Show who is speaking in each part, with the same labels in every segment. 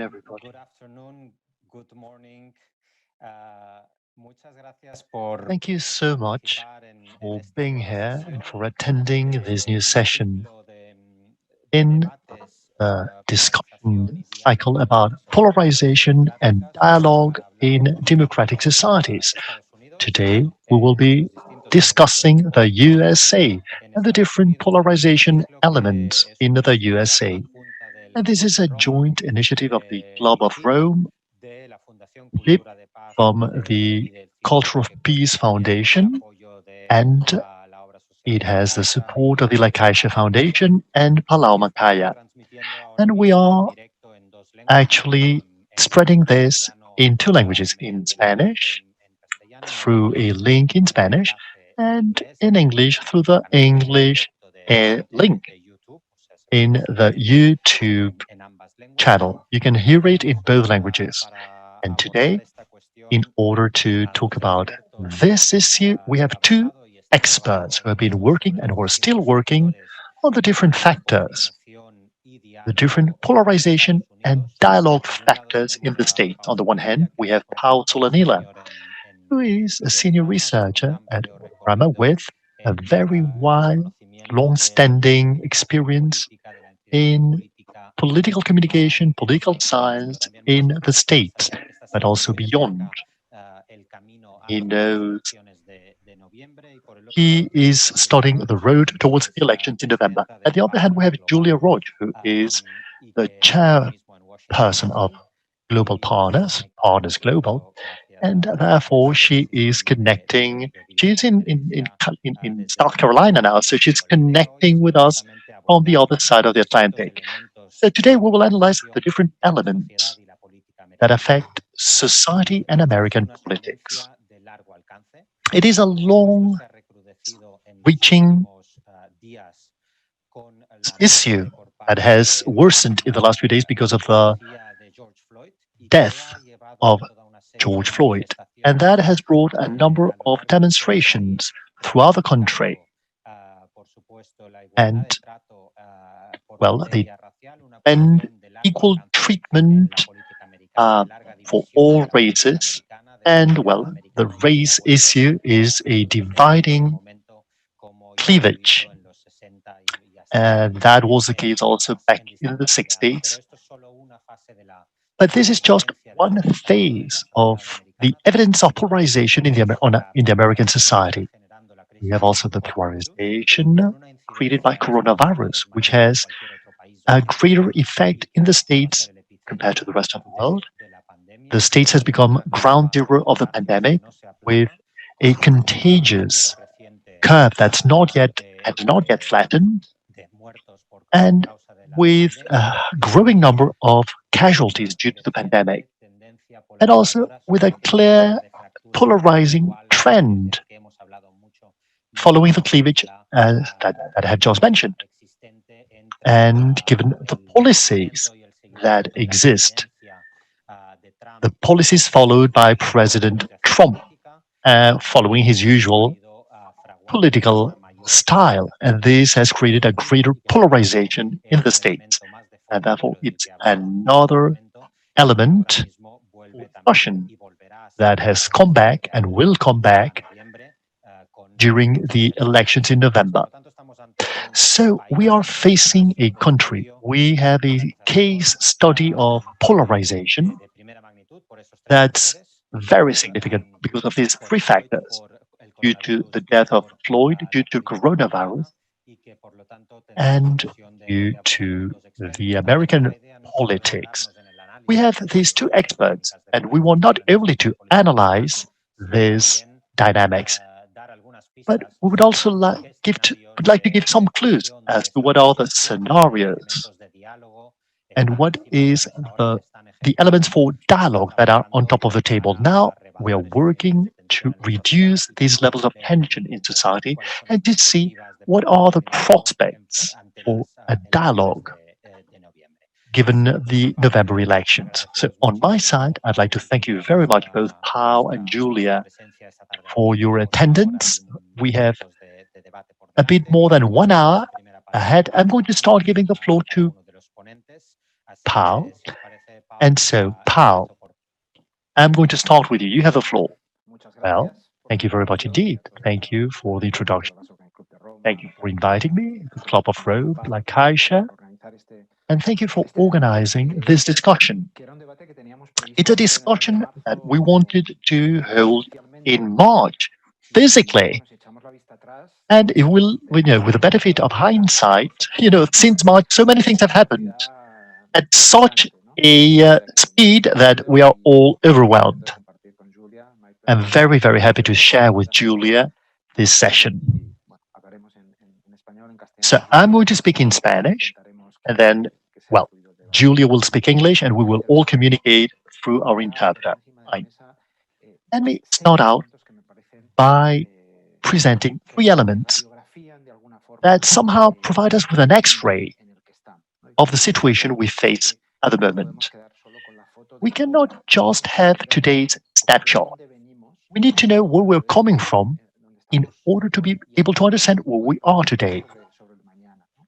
Speaker 1: everybody.
Speaker 2: Good afternoon, good morning. Muchas gracias por
Speaker 1: Thank you so much
Speaker 2: participar en
Speaker 1: for
Speaker 2: esta
Speaker 1: being
Speaker 2: nueva
Speaker 1: here and
Speaker 2: sesión
Speaker 1: for attending this new
Speaker 2: del
Speaker 1: session
Speaker 2: ciclo de
Speaker 1: in
Speaker 2: debates,
Speaker 1: the
Speaker 2: polarización
Speaker 1: discussion
Speaker 2: y
Speaker 1: cycle
Speaker 2: diálogo
Speaker 1: about
Speaker 2: en sociedades
Speaker 1: polarization and
Speaker 2: democráticas
Speaker 1: dialogue
Speaker 2: para hablar
Speaker 1: in democratic
Speaker 2: sobre
Speaker 1: societies.
Speaker 2: Estados Unidos,
Speaker 1: Today, we will be
Speaker 2: los distintos
Speaker 1: discussing
Speaker 2: elementos
Speaker 1: the
Speaker 2: que ocurren
Speaker 1: USA
Speaker 2: en
Speaker 1: and the
Speaker 2: Estados
Speaker 1: different
Speaker 2: Unidos, qué
Speaker 1: polarization
Speaker 2: es lo
Speaker 1: elements
Speaker 2: que es
Speaker 1: in the
Speaker 2: propuesto por
Speaker 1: USA.
Speaker 2: la Junta
Speaker 1: And this is
Speaker 2: de
Speaker 1: a
Speaker 2: Roma,
Speaker 1: joint initiative of the
Speaker 2: del
Speaker 1: Club of
Speaker 2: ICIP,
Speaker 1: Rome,
Speaker 2: de la Fundación
Speaker 1: HIP,
Speaker 2: Cultura de Paz
Speaker 1: from
Speaker 2: y
Speaker 1: the
Speaker 2: del
Speaker 1: Culture
Speaker 2: CIDOB,
Speaker 1: of
Speaker 2: que
Speaker 1: Peace
Speaker 2: cuenta también con el
Speaker 1: Foundation,
Speaker 2: apoyo de
Speaker 1: and
Speaker 2: la obra social
Speaker 1: it
Speaker 2: de la
Speaker 1: has the
Speaker 2: Caixa
Speaker 1: support
Speaker 2: y
Speaker 1: of the La Caixa
Speaker 2: Pau Solanilla.
Speaker 1: Foundation and Palau
Speaker 2: Y estamos
Speaker 1: Macaya.
Speaker 2: transmitiendo ahora
Speaker 1: And we
Speaker 2: mismo en
Speaker 1: are
Speaker 2: directo en dos lenguas,
Speaker 1: actually
Speaker 2: en
Speaker 1: spreading this
Speaker 2: castellano
Speaker 1: in two languages, in
Speaker 2: mediante el
Speaker 1: Spanish
Speaker 2: enlace en castellano y en
Speaker 1: through a
Speaker 2: inglés
Speaker 1: link in
Speaker 2: con el
Speaker 1: Spanish
Speaker 2: enlace en
Speaker 1: and
Speaker 2: inglés
Speaker 1: in
Speaker 2: en
Speaker 1: English through
Speaker 2: nuestro
Speaker 1: the
Speaker 2: canal en
Speaker 1: English
Speaker 2: directo
Speaker 1: link
Speaker 2: de YouTube. O sea, se
Speaker 1: in
Speaker 2: puede
Speaker 1: the
Speaker 2: seguir
Speaker 1: YouTube
Speaker 2: en ambas lenguas.
Speaker 1: channel. You can
Speaker 2: Y
Speaker 1: hear it in
Speaker 2: estamos
Speaker 1: both languages.
Speaker 2: para
Speaker 1: And
Speaker 2: abordar
Speaker 1: today,
Speaker 2: esta
Speaker 1: in
Speaker 2: cuestión
Speaker 1: order to
Speaker 2: a
Speaker 1: talk
Speaker 2: dos
Speaker 1: about
Speaker 2: expertos que
Speaker 1: this
Speaker 2: han
Speaker 1: issue, we have two
Speaker 2: trabajado y están
Speaker 1: experts
Speaker 2: trabajando
Speaker 1: who have
Speaker 2: desde
Speaker 1: been
Speaker 2: luego
Speaker 1: working
Speaker 2: sobre
Speaker 1: and
Speaker 2: los
Speaker 1: who are still
Speaker 2: distintos
Speaker 1: working
Speaker 2: factores
Speaker 1: on the different
Speaker 2: de
Speaker 1: factors,
Speaker 2: polarización y
Speaker 1: the different
Speaker 2: diálogo en
Speaker 1: polarization
Speaker 2: Estados
Speaker 1: and
Speaker 2: Unidos.
Speaker 1: dialogue
Speaker 2: Por un lado
Speaker 1: factors in
Speaker 2: tenemos
Speaker 1: the
Speaker 2: a
Speaker 1: States.
Speaker 2: Pau
Speaker 1: On the one hand,
Speaker 2: Solanilla, que
Speaker 1: we
Speaker 2: es
Speaker 1: have Pau
Speaker 2: profesor
Speaker 1: Solanilla,
Speaker 2: senior
Speaker 1: who
Speaker 2: en
Speaker 1: is a senior
Speaker 2: Ideograma, con un
Speaker 1: researcher at
Speaker 2: amplio
Speaker 1: Roma
Speaker 2: recorrido
Speaker 1: with a
Speaker 2: en
Speaker 1: very
Speaker 2: el
Speaker 1: wide,
Speaker 2: conocimiento de
Speaker 1: long-standing
Speaker 2: comunicación
Speaker 1: experience
Speaker 2: política, de la influencia
Speaker 1: in
Speaker 2: política
Speaker 1: political communication,
Speaker 2: en
Speaker 1: political
Speaker 2: Estados Unidos, pero
Speaker 1: science
Speaker 2: también
Speaker 1: in
Speaker 2: nos
Speaker 1: the States,
Speaker 2: está
Speaker 1: but
Speaker 2: siguiendo
Speaker 1: also
Speaker 2: muy de
Speaker 1: beyond.
Speaker 2: cerca el camino
Speaker 1: He
Speaker 2: hacia las
Speaker 1: knows
Speaker 2: elecciones de noviembre. Y por el otro lado
Speaker 1: he is
Speaker 2: tenemos a Julia
Speaker 1: studying
Speaker 2: Roig,
Speaker 1: the road
Speaker 2: que
Speaker 1: towards
Speaker 2: es
Speaker 1: elections in November.
Speaker 2: presidenta
Speaker 1: At
Speaker 2: del
Speaker 1: the other hand, we
Speaker 2: Partner
Speaker 1: have Julia
Speaker 2: Global
Speaker 1: Roig, who is
Speaker 2: y
Speaker 1: the
Speaker 2: que está ahora mismo en
Speaker 1: chairperson of
Speaker 2: Washington,
Speaker 1: Global
Speaker 2: y se
Speaker 1: Partners,
Speaker 2: conecta en
Speaker 1: Partners Global,
Speaker 2: directo gracias
Speaker 1: and
Speaker 2: a
Speaker 1: therefore
Speaker 2: esta
Speaker 1: she is
Speaker 2: sesión
Speaker 1: connecting.
Speaker 2: de
Speaker 1: She's
Speaker 2: videoconferencia
Speaker 1: in
Speaker 2: desde
Speaker 1: South
Speaker 2: Nueva
Speaker 1: Carolina
Speaker 2: York.
Speaker 1: now, so
Speaker 2: Y
Speaker 1: she's
Speaker 2: con la idea hoy
Speaker 1: connecting
Speaker 2: es
Speaker 1: with us
Speaker 2: precisamente
Speaker 1: on the
Speaker 2: abordar
Speaker 1: other side of
Speaker 2: los
Speaker 1: the
Speaker 2: distintos
Speaker 1: Atlantic.
Speaker 2: elementos
Speaker 1: So
Speaker 2: de
Speaker 1: today we will analyze the
Speaker 2: polarización
Speaker 1: different
Speaker 2: en la sociedad
Speaker 1: elements
Speaker 2: y la política
Speaker 1: that
Speaker 2: americana.
Speaker 1: affect society and
Speaker 2: Esta es
Speaker 1: American
Speaker 2: una
Speaker 1: politics.
Speaker 2: tendencia de largo alcance.
Speaker 1: It is a
Speaker 2: Todo esto
Speaker 1: long
Speaker 2: se ha recrudecido en los
Speaker 1: reaching
Speaker 2: últimos días con la
Speaker 1: issue
Speaker 2: muerte por
Speaker 1: that
Speaker 2: parte
Speaker 1: has
Speaker 2: de
Speaker 1: worsened in the last few days because
Speaker 2: un
Speaker 1: of the
Speaker 2: policía de George Floyd, y que
Speaker 1: death
Speaker 2: ha llevado a
Speaker 1: of
Speaker 2: toda una serie de
Speaker 1: George Floyd. And that
Speaker 2: manifestaciones
Speaker 1: has brought a number
Speaker 2: a lo
Speaker 1: of
Speaker 2: largo de todo el país,
Speaker 1: demonstrations throughout the country.
Speaker 2: reivindicando, por supuesto, la igualdad
Speaker 1: And,
Speaker 2: de trato por
Speaker 1: well, the
Speaker 2: materia racial, una
Speaker 1: and
Speaker 2: cuestión de largo
Speaker 1: equal
Speaker 2: alcance en la
Speaker 1: treatment
Speaker 2: política americana, de larga
Speaker 1: for
Speaker 2: división en
Speaker 1: all
Speaker 2: la política
Speaker 1: races.
Speaker 2: americana, de la
Speaker 1: And,
Speaker 2: sociedad
Speaker 1: well, the
Speaker 2: americana, y que se ha
Speaker 1: race
Speaker 2: vuelto
Speaker 1: issue is a
Speaker 2: en su
Speaker 1: dividing
Speaker 2: momento, como ya se
Speaker 1: cleavage.
Speaker 2: hizo en los 60 y hasta
Speaker 1: And that was the case also
Speaker 2: distintas,
Speaker 1: back
Speaker 2: en
Speaker 1: in the
Speaker 2: distintas oleadas. Pero
Speaker 1: 60s.
Speaker 2: esto es solo una fase
Speaker 1: But
Speaker 2: de
Speaker 1: this
Speaker 2: la
Speaker 1: is just
Speaker 2: evidencia de
Speaker 1: one
Speaker 2: este desarrollo en la
Speaker 1: phase
Speaker 2: sociedad
Speaker 1: of the
Speaker 2: americana.
Speaker 1: evidence of
Speaker 2: Por otro lado,
Speaker 1: polarization in
Speaker 2: tenemos
Speaker 1: in the
Speaker 2: la
Speaker 1: American
Speaker 2: situación que está
Speaker 1: society.
Speaker 2: generando la
Speaker 1: We
Speaker 2: crisis
Speaker 1: have also
Speaker 2: del
Speaker 1: the
Speaker 2: coronavirus,
Speaker 1: polarization
Speaker 2: con una
Speaker 1: created by
Speaker 2: incidencia en Estados
Speaker 1: coronavirus,
Speaker 2: Unidos
Speaker 1: which
Speaker 2: mayor que en
Speaker 1: has
Speaker 2: cualquier otro país
Speaker 1: a
Speaker 2: desarrollado,
Speaker 1: greater effect
Speaker 2: y que
Speaker 1: in
Speaker 2: ha
Speaker 1: the
Speaker 2: pasado a ser
Speaker 1: States
Speaker 2: el
Speaker 1: compared to the
Speaker 2: epicentro
Speaker 1: rest of the world.
Speaker 2: de la
Speaker 1: The
Speaker 2: pandemia,
Speaker 1: States has
Speaker 2: con
Speaker 1: become
Speaker 2: una
Speaker 1: ground
Speaker 2: curva
Speaker 1: zero
Speaker 2: de
Speaker 1: of the
Speaker 2: contagios que
Speaker 1: pandemic
Speaker 2: no se
Speaker 1: with
Speaker 2: aplana,
Speaker 1: a
Speaker 2: con un número
Speaker 1: contagious
Speaker 2: creciente
Speaker 1: curve that's not yet has not yet flattened,
Speaker 2: de muertos por
Speaker 1: and
Speaker 2: causa de la
Speaker 1: with
Speaker 2: pandemia,
Speaker 1: a growing
Speaker 2: y
Speaker 1: number of
Speaker 2: con una
Speaker 1: casualties due to the pandemic,
Speaker 2: creciente tendencia
Speaker 1: and also
Speaker 2: polarizadora
Speaker 1: with a
Speaker 2: sobre la
Speaker 1: clear
Speaker 2: teoría de fractura
Speaker 1: polarizing
Speaker 2: intelectual,
Speaker 1: trend
Speaker 2: del que hemos hablado mucho,
Speaker 1: following the
Speaker 2: mucho en
Speaker 1: cleavage that I have just mentioned.
Speaker 2: existente entre
Speaker 1: And given the
Speaker 2: el
Speaker 1: policies
Speaker 2: seguimiento y el
Speaker 1: that
Speaker 2: seguimiento y la
Speaker 1: exist,
Speaker 2: presidencia de
Speaker 1: the
Speaker 2: Trump
Speaker 1: policies followed by President
Speaker 2: comunicación
Speaker 1: Trump,
Speaker 2: política,
Speaker 1: following his
Speaker 2: ha
Speaker 1: usual
Speaker 2: ido fraguando
Speaker 1: political
Speaker 2: una mayor
Speaker 1: style. And this has created a greater
Speaker 2: y que por tanto
Speaker 1: polarization in
Speaker 2: es
Speaker 1: the
Speaker 2: un
Speaker 1: States.
Speaker 2: elemento más de
Speaker 1: And
Speaker 2: fondo,
Speaker 1: therefore,
Speaker 2: pero del
Speaker 1: it's
Speaker 2: que hablábamos en su
Speaker 1: another
Speaker 2: momento, y que ahora
Speaker 1: element
Speaker 2: mismo
Speaker 1: for
Speaker 2: vuelve también
Speaker 1: discussion
Speaker 2: y volverá a
Speaker 1: that
Speaker 2: ser
Speaker 1: has come back
Speaker 2: de
Speaker 1: and will
Speaker 2: aquí
Speaker 1: come
Speaker 2: a
Speaker 1: back
Speaker 2: noviembre con
Speaker 1: during
Speaker 2: las
Speaker 1: the
Speaker 2: elecciones.
Speaker 1: elections in November.
Speaker 2: Por lo tanto, estamos ante un
Speaker 1: So we
Speaker 2: país
Speaker 1: are
Speaker 2: con un
Speaker 1: facing a
Speaker 2: caso de
Speaker 1: country.
Speaker 2: estudio
Speaker 1: We
Speaker 2: de
Speaker 1: have a case
Speaker 2: polarización
Speaker 1: study of polarization
Speaker 2: de primera magnitud por esos tres
Speaker 1: that's
Speaker 2: factores,
Speaker 1: very significant because of these
Speaker 2: por
Speaker 1: three
Speaker 2: Floyd,
Speaker 1: factors:
Speaker 2: por el
Speaker 1: due to the
Speaker 2: coronavirus y
Speaker 1: death of
Speaker 2: por
Speaker 1: Floyd, due
Speaker 2: la
Speaker 1: to
Speaker 2: política americana,
Speaker 1: coronavirus,
Speaker 2: y que por lo tanto tendremos
Speaker 1: and
Speaker 2: ocasión
Speaker 1: due
Speaker 2: de abordar con
Speaker 1: to
Speaker 2: dos
Speaker 1: the
Speaker 2: expertos. También
Speaker 1: American
Speaker 2: nuestra idea no es solo
Speaker 1: politics.
Speaker 2: detenernos en el
Speaker 1: We have
Speaker 2: análisis
Speaker 1: these two
Speaker 2: de las
Speaker 1: experts,
Speaker 2: dinámicas de
Speaker 1: and we want not only
Speaker 2: polarización y
Speaker 1: to
Speaker 2: política americana,
Speaker 1: analyze
Speaker 2: sino
Speaker 1: these
Speaker 2: también
Speaker 1: dynamics,
Speaker 2: dar algunas
Speaker 1: but
Speaker 2: pistas
Speaker 1: we would also
Speaker 2: sobre qué
Speaker 1: would
Speaker 2: escenarios
Speaker 1: like to give
Speaker 2: de
Speaker 1: some clues
Speaker 2: negociación, de
Speaker 1: as to what are the
Speaker 2: estrategias políticas, de
Speaker 1: scenarios
Speaker 2: elementos de diálogo
Speaker 1: and
Speaker 2: están
Speaker 1: what
Speaker 2: encima de la
Speaker 1: is
Speaker 2: mesa ahora y se están
Speaker 1: the elements
Speaker 2: ejecutando
Speaker 1: for
Speaker 2: y se
Speaker 1: dialogue
Speaker 2: están
Speaker 1: that are on
Speaker 2: buscando
Speaker 1: top of the table.
Speaker 2: para
Speaker 1: Now we are
Speaker 2: rebajar esos niveles
Speaker 1: working
Speaker 2: de tensión
Speaker 1: to
Speaker 2: en la sociedad
Speaker 1: reduce
Speaker 2: y
Speaker 1: these
Speaker 2: para
Speaker 1: levels of tension in
Speaker 2: ver
Speaker 1: society
Speaker 2: cuáles son las
Speaker 1: and to see
Speaker 2: perspectivas de
Speaker 1: what
Speaker 2: poder
Speaker 1: are
Speaker 2: de
Speaker 1: the
Speaker 2: diálogo
Speaker 1: prospects
Speaker 2: ante
Speaker 1: for
Speaker 2: las
Speaker 1: a
Speaker 2: elecciones
Speaker 1: dialogue
Speaker 2: de noviembre.
Speaker 1: given
Speaker 2: Así que,
Speaker 1: the
Speaker 2: Pau y
Speaker 1: November
Speaker 2: Julia,
Speaker 1: elections. So
Speaker 2: agradeceros
Speaker 1: on my
Speaker 2: muchísimo
Speaker 1: side, I'd like to thank you very much, both Pau and
Speaker 2: vuestra
Speaker 1: Julia,
Speaker 2: presencia esta tarde
Speaker 1: for
Speaker 2: aquí.
Speaker 1: your
Speaker 2: Tenemos una hora y
Speaker 1: attendance. We have
Speaker 2: minutos de debate por
Speaker 1: a bit
Speaker 2: delante.
Speaker 1: more than
Speaker 2: Vamos
Speaker 1: 1
Speaker 2: a abrir
Speaker 1: hour
Speaker 2: la primera parte
Speaker 1: ahead.
Speaker 2: con
Speaker 1: I'm going to start
Speaker 2: intervenciones
Speaker 1: giving the floor
Speaker 2: a cada
Speaker 1: to
Speaker 2: uno de los ponentes. Así
Speaker 1: Pau.
Speaker 2: que, si os parece,
Speaker 1: And so, Pau, I'm going to start with you. You have the floor. Well, thank you very much indeed. Thank you for the introduction. Thank you for inviting me to the Club of Rome, like Caixa, and thank you for organizing this discussion. It's a discussion that we wanted to hold in March, physically. And it will, with the benefit of hindsight, since March, so many things have happened at such a speed that we are all overwhelmed. I'm very, very happy to share with Julia this session. So I'm going to speak in Spanish, and then, well, Julia will speak English, and we will all communicate through our interpreter. Let me start out by presenting three elements that somehow provide us with an X-ray of the situation we face at the moment. We cannot just have today's snapshot. We need to know where we're coming from in order to be able to understand where we are today,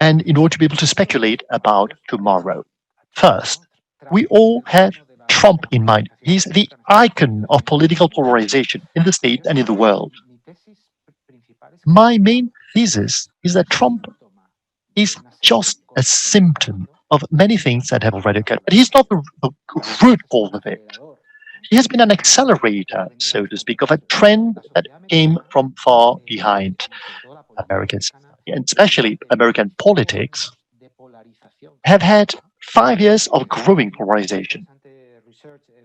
Speaker 1: and in order to be able to speculate about tomorrow. First, we all have Trump in mind. He's the icon of political polarization in the States and in the world. My main thesis is that Trump is just a symptom of many things that have already occurred, but he's not the root cause of it. He has been an accelerator, so to speak, of a trend that came from far behind American society, and especially American politics, have had 5 years of growing polarization.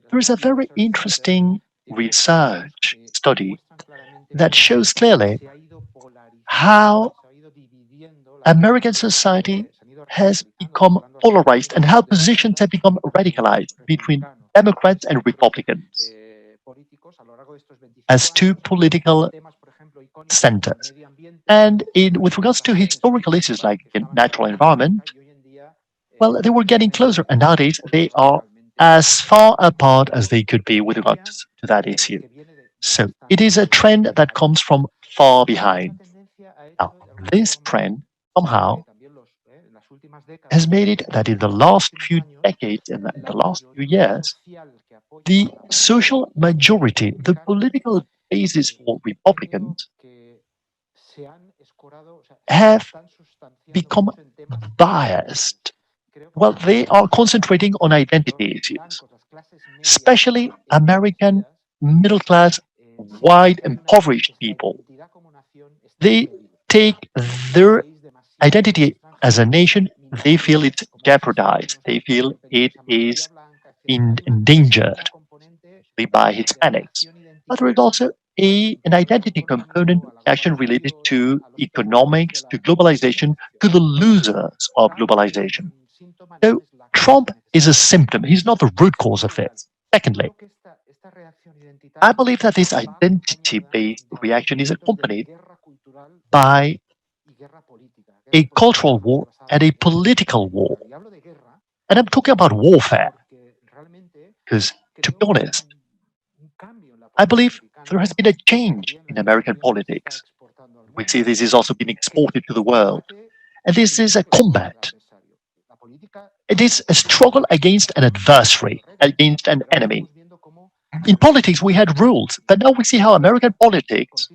Speaker 1: There is a very interesting research study that shows clearly how American society has become polarized and how positions have become radicalized between Democrats and Republicans as two political centers. And with regards to historical issues like natural environment, well, they were getting closer, and nowadays they are as far apart as they could be with regards to that issue. So it is a trend that comes from far behind. Now, this trend somehow has made it that in the last few decades, in the last few years, the social majority, the political basis for Republicans, have become biased. Well, they are concentrating on identity issues, especially American middle class, white, impoverished people. They take their identity as a nation, they feel it's jeopardized, they feel it is endangered by Hispanics. But there is also an identity component actually related to economics, to globalization, to the losers of globalization. So Trump is a symptom. He's not the root cause of it. Secondly, I believe that this identity-based reaction is accompanied by a cultural war and a political war. And I'm talking about warfare, because, to be honest, I believe there has been a change in American politics. We see this is also being exported to the world. And this is a combat. It is a struggle against an adversary, against an enemy. In politics, we had rules, but now we see how American politics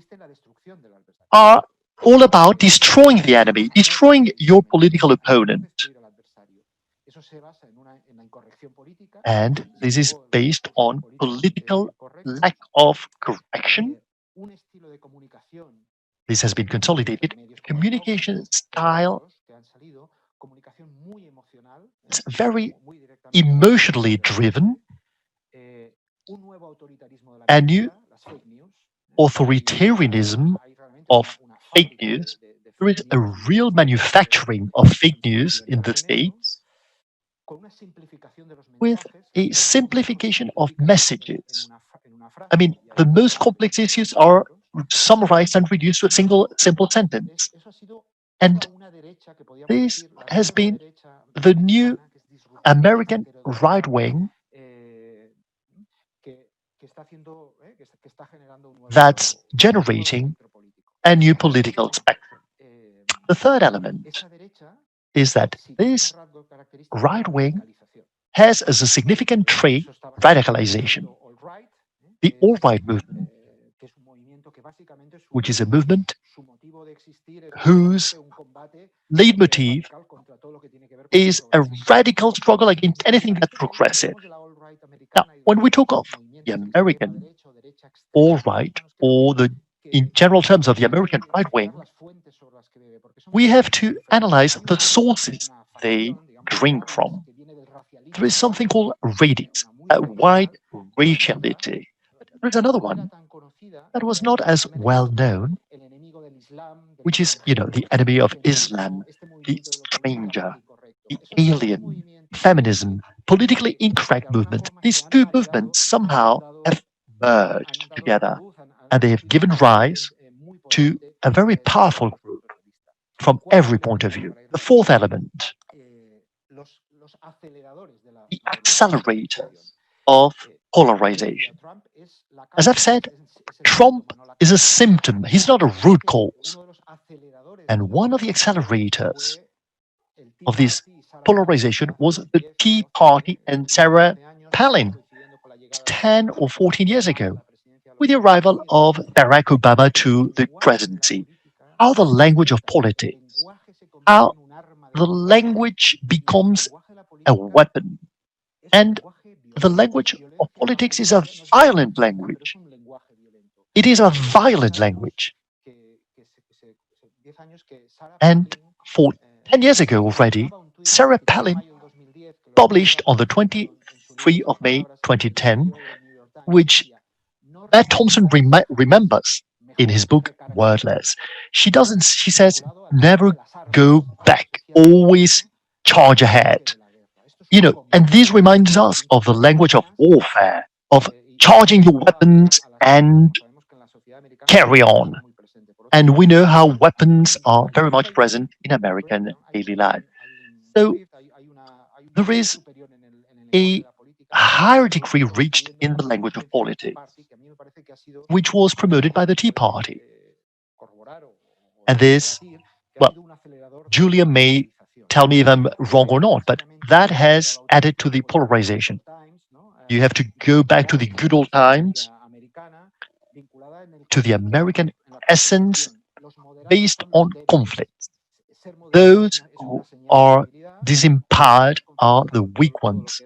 Speaker 1: are all about destroying the enemy, destroying your political opponent. And this is based on political lack of correction. This has been consolidated. Communication style, it's very emotionally driven. A new authoritarianism of fake news. There is a real manufacturing of fake news in the States with a simplification of messages. I mean, the most complex issues are summarized and reduced to a single simple sentence. And this has been the new American right wing that's generating a new political spectrum. The third element is that this right wing has as a significant trait radicalization. The alt-right movement, which is a movement whose leitmotif is a radical struggle against anything that's progressive. Now, when we talk of the American alt-right, or in general terms of the American right wing, we have to analyze the sources they drink from. There is something called radics, a white raciality. But there's another one that was not as well known, which is, the enemy of Islam, the stranger, the alien, feminism, politically incorrect movement. These two movements somehow have merged together, and they have given rise to a very powerful group from every point of view. The fourth element, the accelerators of polarization. As I've said, Trump is a symptom, he's not a root cause. And one of the accelerators of this polarization was the Tea Party and Sarah Palin 10 or 14 years ago, with the arrival of Barack Obama to the presidency. How the language of politics, how the language becomes a weapon. And the language of politics is a violent language. It is a violent language. And for 10 years ago already, Sarah Palin published on the 23rd of May 2010, which Matt Thompson remembers in his book Wordless. She says, never go back, always charge ahead. And this reminds us of the language of warfare, of charging your weapons and carry on. And we know how weapons are very much present in American daily life. So there is a higher degree reached in the language of politics, which was promoted by the Tea Party. And this, well, Julia may tell me if I'm wrong or not, but that has added to the polarization. You have to go back to the good old times, to the American essence based on conflicts. Those who are disempowered are the weak ones.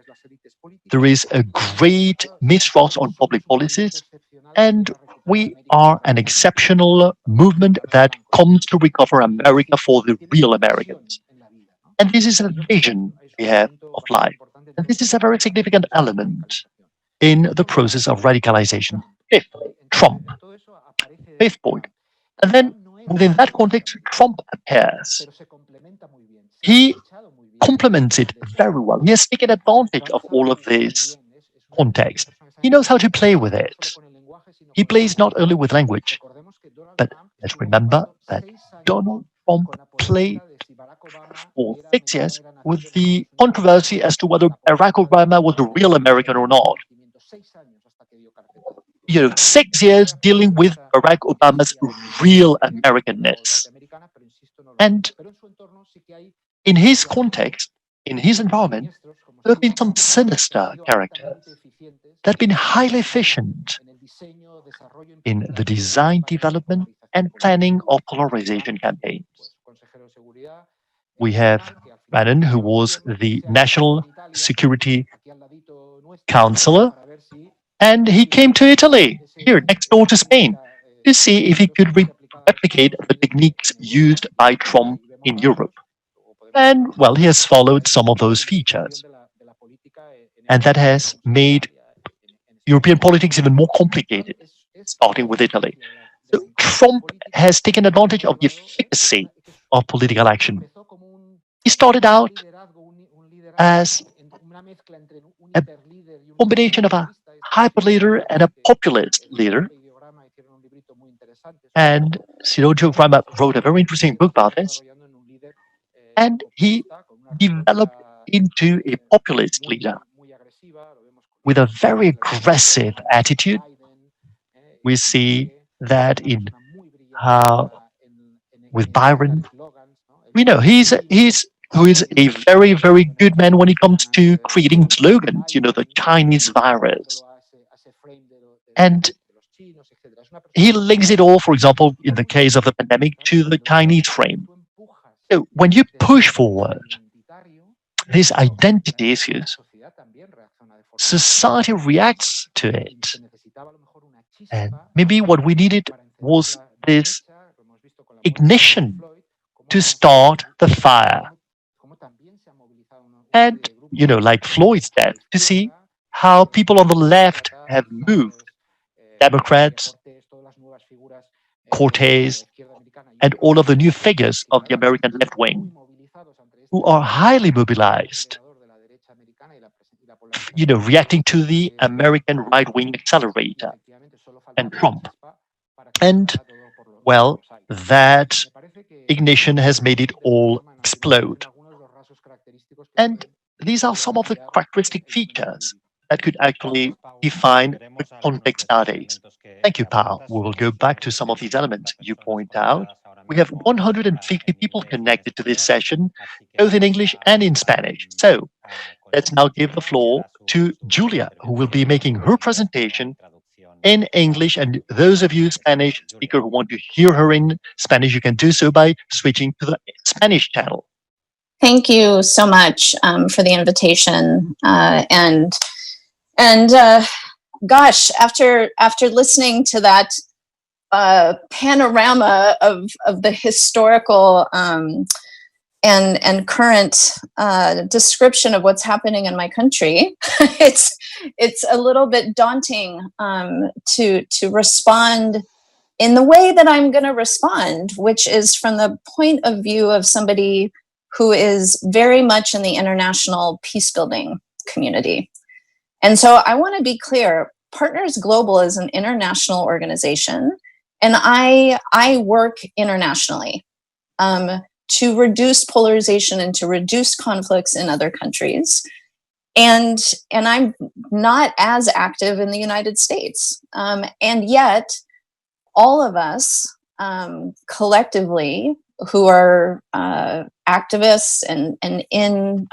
Speaker 1: There is a great mistrust on public policies, and we are an exceptional movement that comes to recover America for the real Americans. And this is a vision we have of life. And this is a very significant element in the process of radicalization. Fifthly, Trump. Fifth point. And then within that context, Trump appears. He complements it very well. He has taken advantage of all of this context. He knows how to play with it. He plays not only with language, but let's remember that Donald Trump played for 6 years with the controversy as to whether Barack Obama was a real American or not. 6 years dealing with Barack Obama's real Americanness. And in his context, in his environment, there have been some sinister characters that have been highly efficient in the design, development, and planning of polarization campaigns. We have Bannon, who was the National Security Counselor, and he came to Italy, here next door to Spain, to see if he could replicate the techniques used by Trump in Europe. And, well, he has followed some of those features. And that has made European politics even more complicated, starting with Italy. So Trump has taken advantage of the efficacy of political action. He started out as a combination of a hyper leader and a populist leader. And Ideograma wrote a very interesting book about this. And he developed into a populist leader with a very aggressive attitude. We see that in how, with Byron, we know he's who is a very, very good man when it comes to creating slogans, the Chinese virus. And he links it all, for example, in the case of the pandemic, to the Chinese frame. So when you push forward these identity issues, society reacts to it. And maybe what we needed was this ignition to start the fire. And, like Floyd's death, to see how people on the left have moved. Democrats, Cortez, and all of the new figures of the American left wing, who are highly mobilized, reacting to the American right wing accelerator and Trump. And, well, that ignition has made it all explode. And these are some of the characteristic features that could actually define the context nowadays. Thank you, Pau. We will go back to some of these elements you point out. We have 150 people connected to this session, both in English and in Spanish. So let's now give the floor to Julia, who will be making her presentation in English. And those of you Spanish speakers who want to hear her in Spanish, you can do so by switching to the Spanish channel.
Speaker 3: Thank you so much for the invitation. Gosh, after listening to that panorama of the historical and current description of what's happening in my country, it's a little bit daunting to respond in the way that I'm going to respond, which is from the point of view of somebody who is very much in the international peace building community. And so I want to be clear, Partners Global is an international organization, and I work internationally to reduce polarization and to reduce conflicts in other countries. And I'm not as active in the United States. And yet, all of us collectively who are activists and in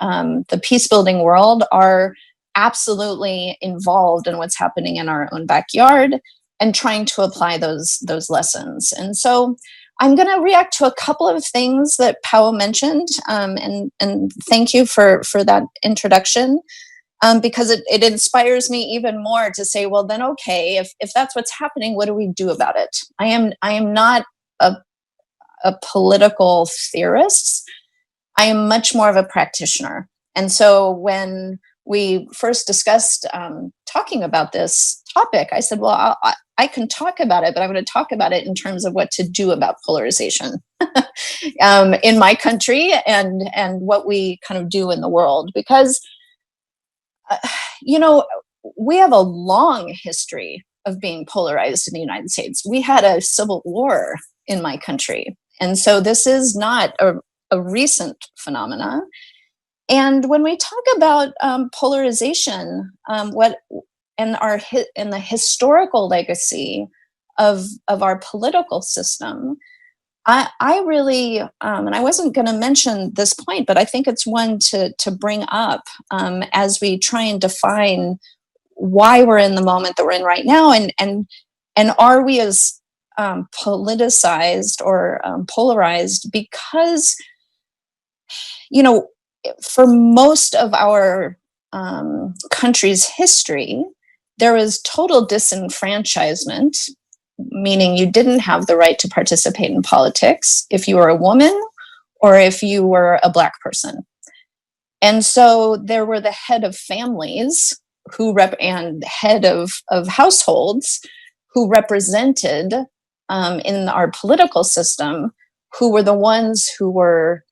Speaker 3: the peace building world are absolutely involved in what's happening in our own backyard and trying to apply those lessons. And so I'm going to react to a couple of things that Pau mentioned, and thank you for that introduction, because it inspires me even more to say, well, then, okay, if that's what's happening, what do we do about it? I am not a political theorist. I am much more of a practitioner. And so when we first discussed talking about this topic, I said, well, I can talk about it, but I'm going to talk about it in terms of what to do about polarization in my country and what we kind of do in the world. Because, we have a long history of being polarized in the United States. We had a civil war in my country. And so this is not a recent phenomena. And when we talk about polarization, in the historical legacy of our political system, I really, and I wasn't going to mention this point, but I think it's one to bring up as we try and define why we're in the moment that we're in right now, and are we as politicized or polarized because, for most of our country's history, there was total disenfranchisement, meaning you didn't have the right to participate in politics if you were a woman or if you were a Black person. And so there were the head of families and head of households who represented in our political system, who were the ones who were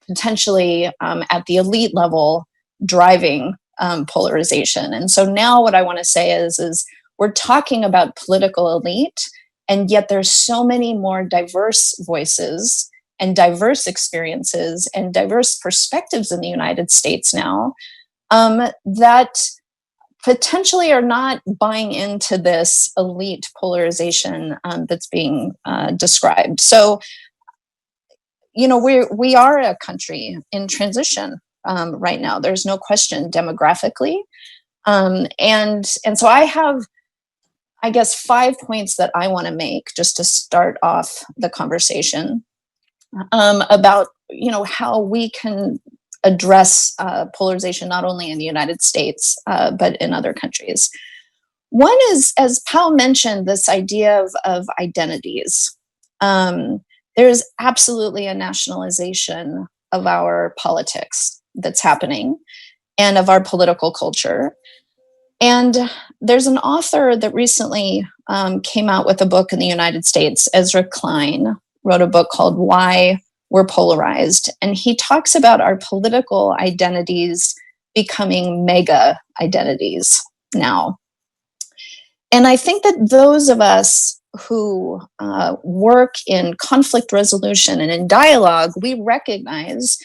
Speaker 3: potentially at the elite level driving polarization. And so now what I want to say is we're talking about political elite, and yet there's so many more diverse voices and diverse experiences and diverse perspectives in the United States now that potentially are not buying into this elite polarization that's being described. So, we are a country in transition right now. There's no question demographically. And so I have, I guess, 5 points that I want to make just to start off the conversation about, how we can address polarization, not only in the United States, but in other countries. One is, as Pau mentioned, this idea of identities. There's absolutely a nationalization of our politics that's happening and of our political culture. And there's an author that recently came out with a book in the United States, Ezra Klein, wrote a book called Why We're Polarized. And he talks about our political identities becoming mega identities now. And I think that those of us who work in conflict resolution and in dialogue, we recognize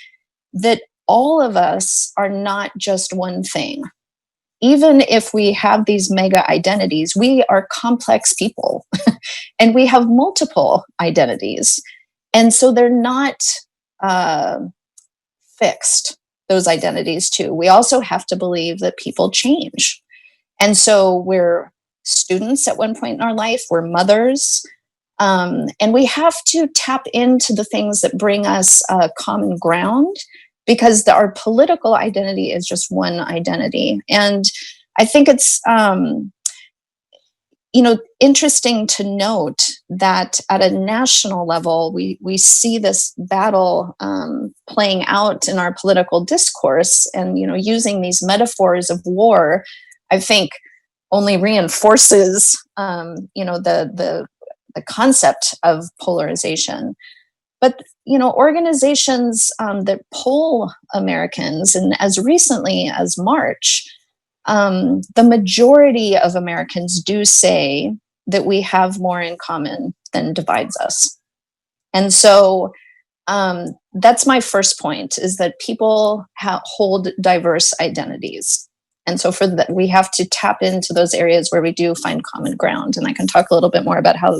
Speaker 3: that all of us are not just one thing. Even if we have these mega identities, we are complex people and we have multiple identities. And so they're not fixed, those identities too. We also have to believe that people change. And so we're students at one point in our life, we're mothers, and we have to tap into the things that bring us common ground, because our political identity is just one identity. And I think it's interesting to note that at a national level, we see this battle playing out in our political discourse, and using these metaphors of war, I think only reinforces the concept of polarization. But organizations that poll Americans, and as recently as March, the majority of Americans do say that we have more in common than divides us. And so that's my first point, is that people hold diverse identities. And so for that, we have to tap into those areas where we do find common ground. And I can talk a little bit more about how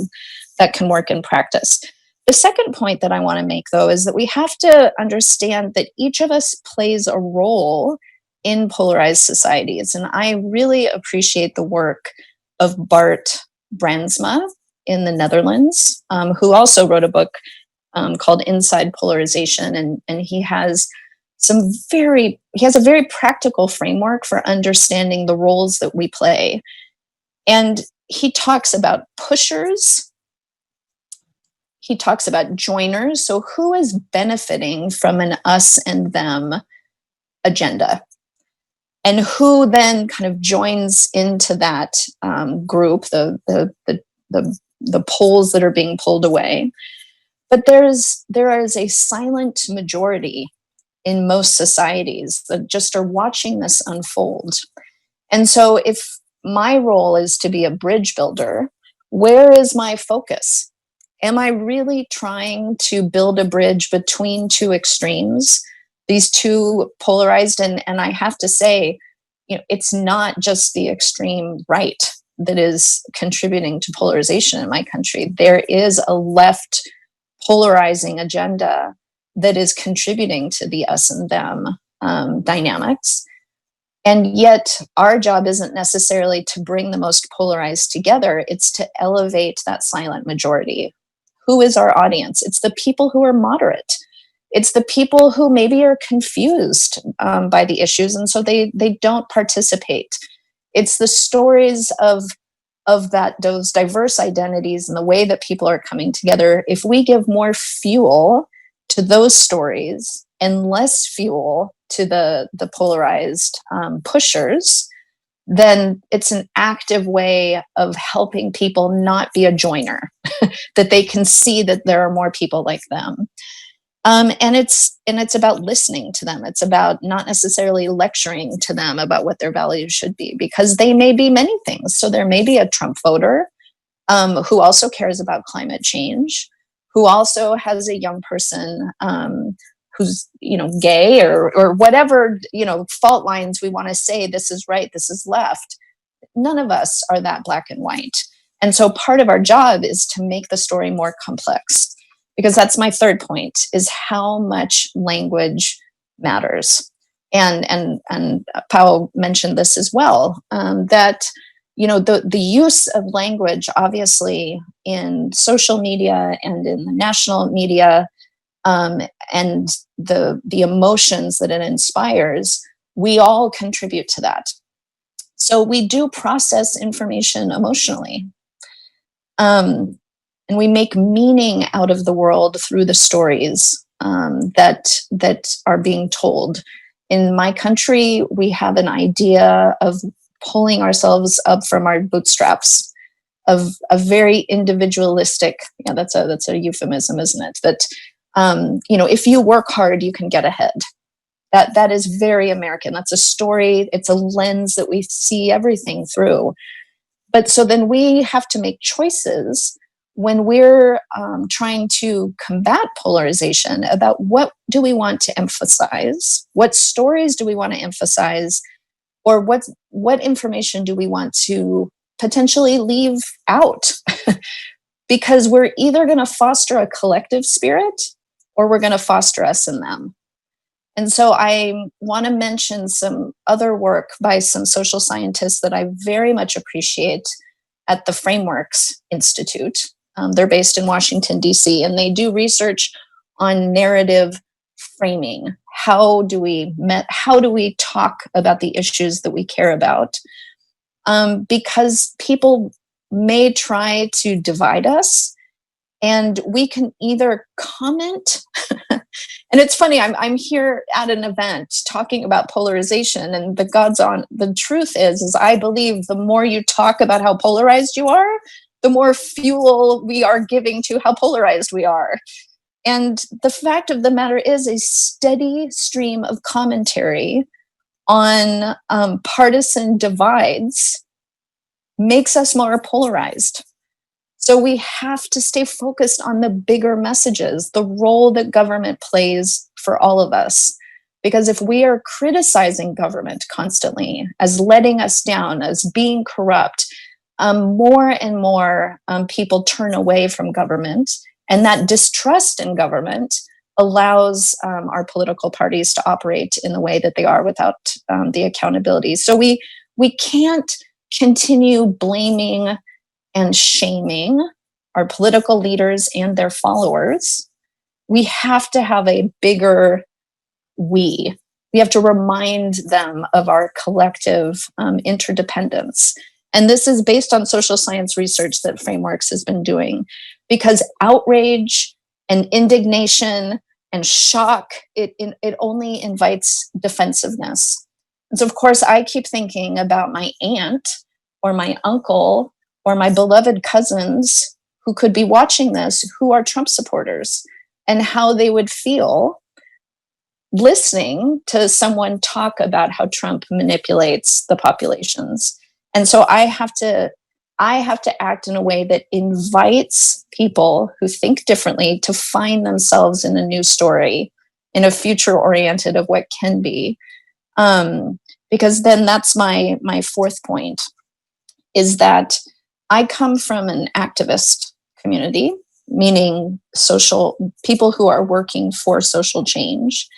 Speaker 3: that can work in practice. The second point that I want to make, though, is that we have to understand that each of us plays a role in polarized societies. And I really appreciate the work of Bart Brandsma in the Netherlands, who also wrote a book called Inside Polarization. And he has a very practical framework for understanding the roles that we play. And he talks about pushers. He talks about joiners. So who is benefiting from an us and them agenda? And who then kind of joins into that group, the polls that are being pulled away. But there is a silent majority in most societies that just are watching this unfold. And so if my role is to be a bridge builder, where is my focus? Am I really trying to build a bridge between two extremes, these two polarized? And I have to say, it's not just the extreme right that is contributing to polarization in my country. There is a left polarizing agenda that is contributing to the us and them dynamics. And yet our job isn't necessarily to bring the most polarized together. It's to elevate that silent majority. Who is our audience? It's the people who are moderate. It's the people who maybe are confused by the issues, and so they don't participate. It's the stories of those diverse identities and the way that people are coming together. If we give more fuel to those stories and less fuel to the polarized pushers, then it's an active way of helping people not be a joiner, that they can see that there are more people like them. And it's about listening to them. It's about not necessarily lecturing to them about what their values should be, because they may be many things. So there may be a Trump voter who also cares about climate change, who also has a young person who's gay or whatever fault lines we want to say. This is right, this is left. None of us are that black and white. And so part of our job is to make the story more complex. because that's my third point, is how much language matters. And Pau mentioned this as well, that the use of language, obviously in social media and in the national media, and the emotions that it inspires, we all contribute to that. So we do process information emotionally. And we make meaning out of the world through the stories that are being told. In my country, we have an idea of pulling ourselves up from our bootstraps, of a very individualistic, that's a euphemism, isn't it? That, if you work hard, you can get ahead. That is very American. That's a story. It's a lens that we see everything through. But so then we have to make choices when we're trying to combat polarization about what do we want to emphasize, what stories do we want to emphasize, or what information do we want to potentially leave out? Because we're either going to foster a collective spirit or we're going to foster us and them. And so I want to mention some other work by some social scientists that I very much appreciate at the Frameworks Institute. They're based in Washington, D.C., and they do research on narrative framing. How do we talk about the issues that we care about? Because people may try to divide us, and we can either comment. And it's funny, I'm here at an event talking about polarization, and the truth is I believe the more you talk about how polarized you are, the more fuel we are giving to how polarized we are. And the fact of the matter is, a steady stream of commentary on partisan divides makes us more polarized. So we have to stay focused on the bigger messages, the role that government plays for all of us. Because if we are criticizing government constantly as letting us down, as being corrupt, more and more people turn away from government. And that distrust in government allows our political parties to operate in the way that they are without the accountability. So we can't continue blaming and shaming our political leaders and their followers. We have to have a bigger we. We have to remind them of our collective interdependence. And this is based on social science research that Frameworks has been doing, because outrage and indignation and shock, it only invites defensiveness. And so, of course, I keep thinking about my aunt or my uncle or my beloved cousins who could be watching this, who are Trump supporters, and how they would feel listening to someone talk about how Trump manipulates the populations. And so I have to act in a way that invites people who think differently to find themselves in a new story, in a future oriented of what can be. Because then that's my fourth point, is that I come from an activist community, meaning people who are working for social change.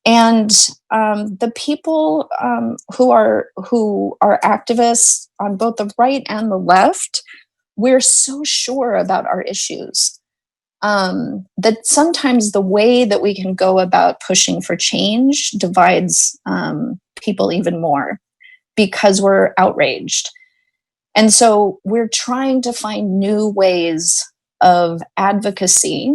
Speaker 3: And the people who are activists on both the right and the left, we're so sure about our issues that sometimes the way that we can go about pushing for change divides people even more, because we're outraged. And so we're trying to find new ways of advocacy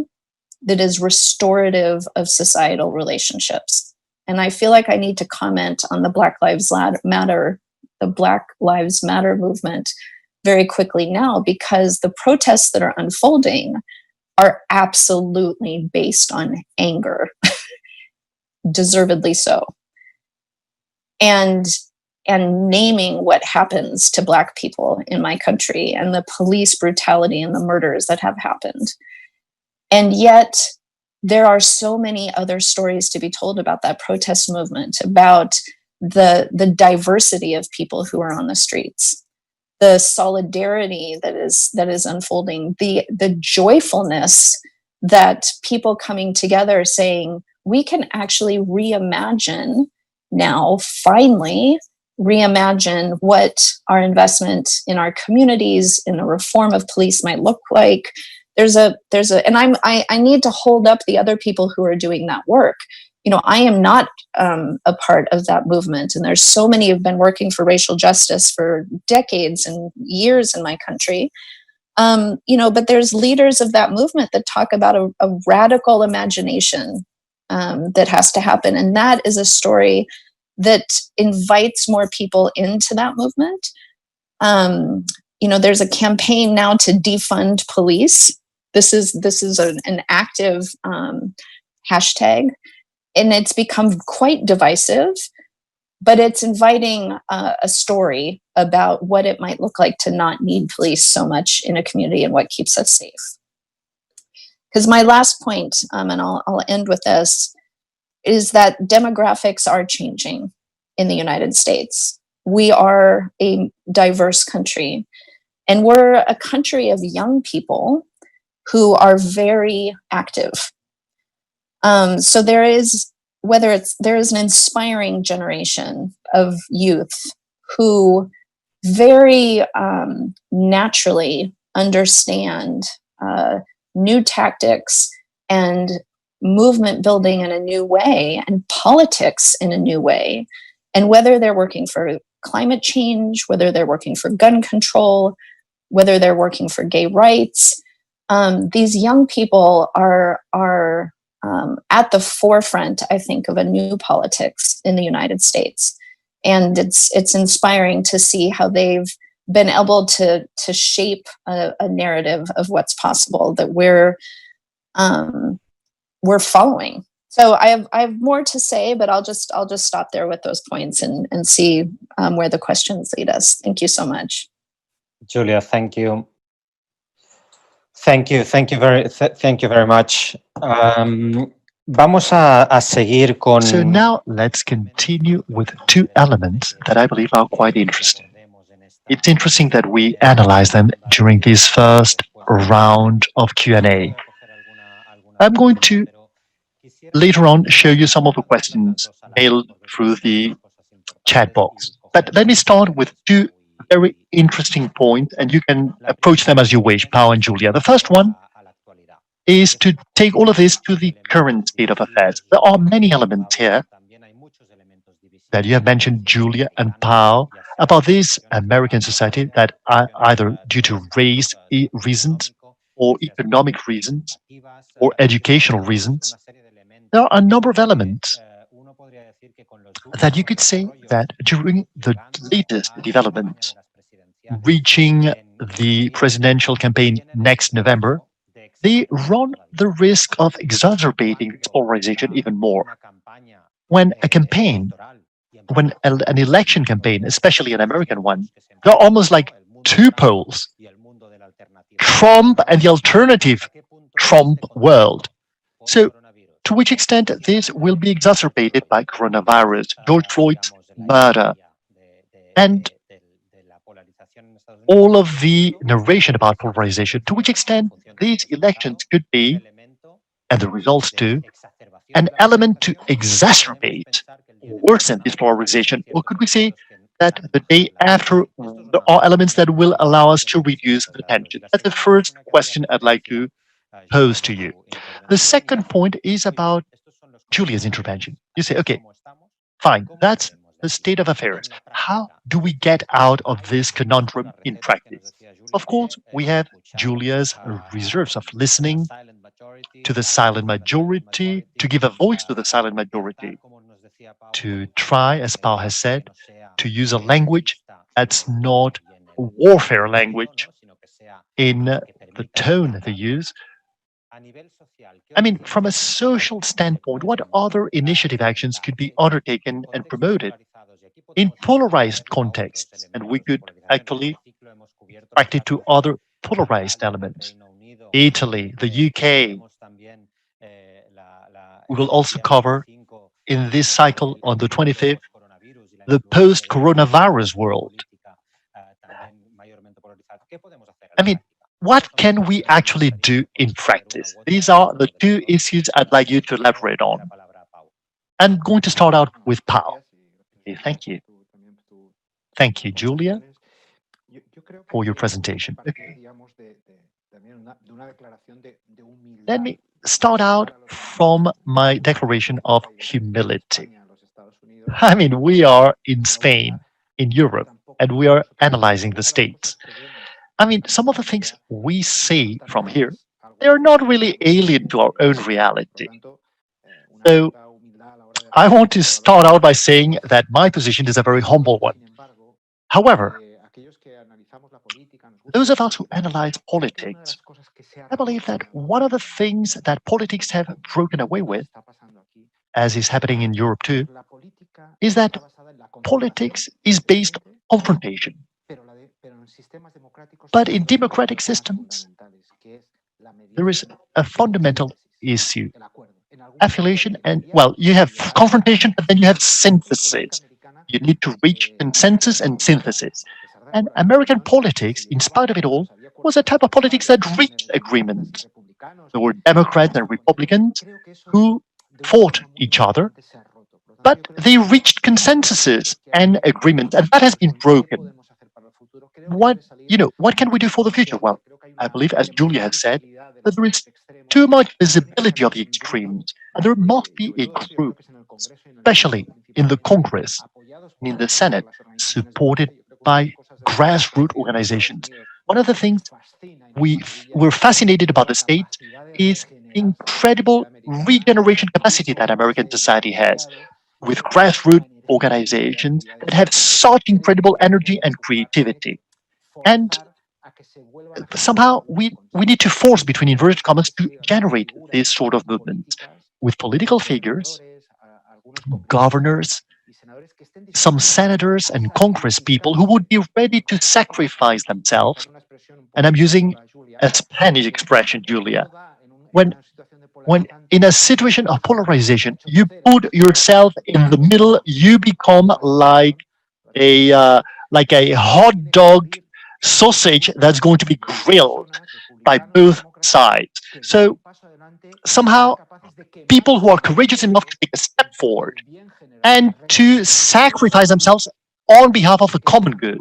Speaker 3: that is restorative of societal relationships. And I feel like I need to comment on the Black Lives Matter movement very quickly now, because the protests that are unfolding are absolutely based on anger, deservedly so. And naming what happens to Black people in my country and the police brutality and the murders that have happened. And yet there are so many other stories to be told about that protest movement, about the diversity of people who are on the streets, the solidarity that is unfolding, the joyfulness that people coming together saying, we can actually reimagine now, finally, reimagine what our investment in our communities, in the reform of police might look like. And I need to hold up the other people who are doing that work. I am not a part of that movement, and there's so many who've been working for racial justice for decades and years in my country. But there's leaders of that movement that talk about a radical imagination that has to happen, and that is a story that invites more people into that movement. There's a campaign now to defund police. This is an active hashtag, and it's become quite divisive, but it's inviting a story about what it might look like to not need police so much in a community and what keeps us safe. Because my last point, and I'll end with this, is that demographics are changing in the United States. We are a diverse country, and we're a country of young people who are very active. So there is an inspiring generation of youth who very naturally understand new tactics and movement building in a new way and politics in a new way. And whether they're working for climate change, whether they're working for gun control, whether they're working for gay rights, these young people are at the forefront, I think, of a new politics in the United States. And it's inspiring to see how they've been able to shape a narrative of what's possible that we're following. So I have more to say, but I'll just stop there with those points and see where the questions lead us. Thank you so much.
Speaker 4: Julia, thank you. Thank you very much. Vamos a seguir con.
Speaker 1: So now let's continue with two elements that I believe are quite interesting. It's interesting that we analyze them during this first round of Q&A. I'm going to later on show you some of the questions mailed through the chat box. But let me start with two very interesting points, and you can approach them as you wish, Pau and Julia. The first one is to take all of this to the current state of affairs. There are many elements here that you have mentioned, Julia and Pau, about this American society that are either due to race reasons or economic reasons or educational reasons. There are a number of elements that you could say that during the latest developments, reaching the presidential campaign next November, they run the risk of exacerbating this polarization even more. When a campaign, when an election campaign, especially an American one, there are almost like two poles, Trump and the alternative Trump world. So, to which extent this will be exacerbated by coronavirus, George Floyd's murder, and all of the narration about polarization, to which extent these elections could be, and the results too, an element to exacerbate, worsen this polarization, or could we say that the day after there are elements that will allow us to reduce the tension? That's the first question I'd like to pose to you. The second point is about Julia's intervention. You say, okay, fine, that's the state of affairs. How do we get out of this conundrum in practice? Of course, we have Julia's reserves of listening to the silent majority, to give a voice to the silent majority, to try, as Pau has said, to use a language that's not a warfare language in the tone they use. I mean, from a social standpoint, what other initiative actions could be undertaken and promoted in polarized contexts? And we could actually track it to other polarized elements. Italy, the UK. We will also cover in this cycle on the 25th, the post-coronavirus world. I mean, what can we actually do in practice? These are the two issues I'd like you to elaborate on. I'm going to start out with Pau. Okay, thank you. Thank you, Julia, for your presentation. Okay. Let me start out from my declaration of humility. I mean, we are in Spain, in Europe, and we are analyzing the states. I mean, some of the things we see from here, they are not really alien to our own reality. So I want to start out by saying that my position is a very humble one. However, those of us who analyze politics, I believe that one of the things that politics have broken away with, as is happening in Europe too, is that politics is based on confrontation. But in democratic systems, there is a fundamental issue. Affiliation and, well, you have confrontation, but then you have synthesis. You need to reach consensus and synthesis. And American politics, in spite of it all, was a type of politics that reached agreement. There were Democrats and Republicans who fought each other, but they reached consensuses and agreements, and that has been broken. What can we do for the future? Well, I believe, as Julia has said, that there is too much visibility of the extremes, and there must be a group, especially in the Congress and in the Senate, supported by grassroots organizations. One of the things we're fascinated about the States is incredible regeneration capacity that American society has, with grassroots organizations that have such incredible energy and creativity. And somehow we need to force, between inverted commas, to generate this sort of movement with political figures, governors, some senators and Congress people who would be ready to sacrifice themselves. And I'm using a Spanish expression, Julia. When in a situation of polarization, you put yourself in the middle, you become like a hot dog sausage that's going to be grilled by both sides. So somehow people who are courageous enough to take a step forward and to sacrifice themselves on behalf of the common good,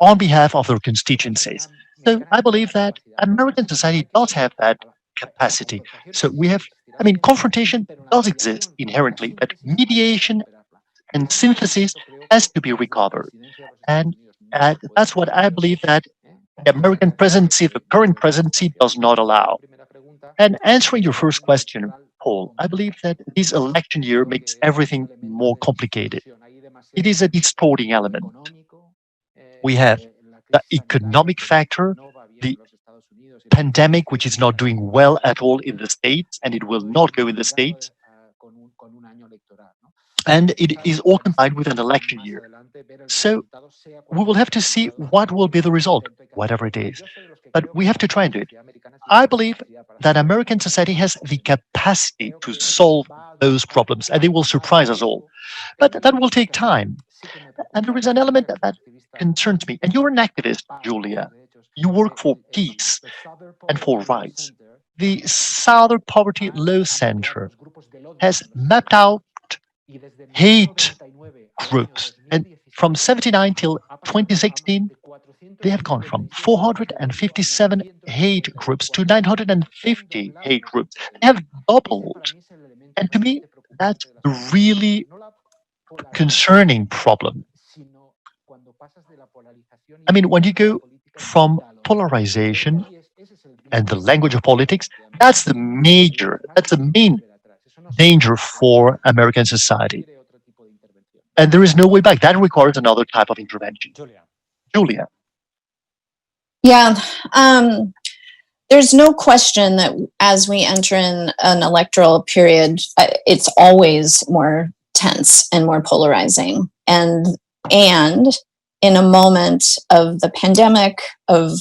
Speaker 1: on behalf of their constituencies. So I believe that American society does have that capacity. So confrontation does exist inherently, but mediation and synthesis has to be recovered. And that's what I believe that the American presidency, the current presidency, does not allow. And answering your first question, Paul, I believe that this election year makes everything more complicated. It is a distorting element. We have the economic factor, the pandemic, which is not doing well at all in the States, and it will not go in the States. And it is all combined with an election year. So we will have to see what will be the result, whatever it is. But we have to try and do it. I believe that American society has the capacity to solve those problems, and they will surprise us all. But that will take time. And there is an element that concerns me. And you're an activist, Julia. You work for peace and for rights. The Southern Poverty Law Center has mapped out hate groups. And from 79 till 2016, they have gone from 457 hate groups to 950 hate groups. They have doubled. And to me, that's a really concerning problem. I mean, when you go from polarization and the language of politics, that's the main danger for American society. And there is no way back. That requires another type of intervention. Julia.
Speaker 3: Yeah. There's no question that as we enter in an electoral period, it's always more tense and more polarizing. And in a moment of the pandemic, of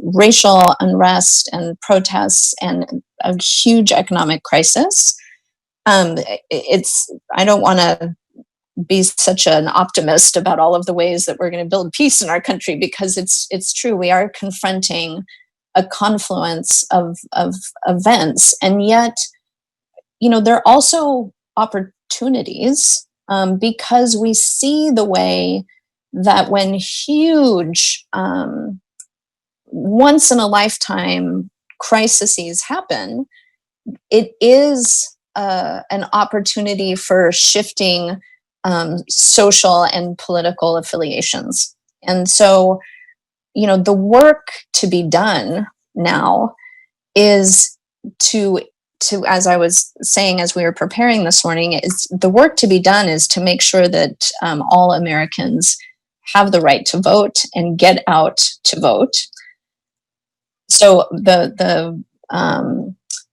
Speaker 3: racial unrest and protests and a huge economic crisis, I don't want to be such an optimist about all of the ways that we're going to build peace in our country, because it's true. We are confronting a confluence of events. And yet, there are also opportunities, because we see the way that when huge, once in a lifetime crises happen, it is an opportunity for shifting social and political affiliations. And so, the work to be done now is to, as I was saying, as we were preparing this morning, is the work to be done is to make sure that all Americans have the right to vote and get out to vote. So the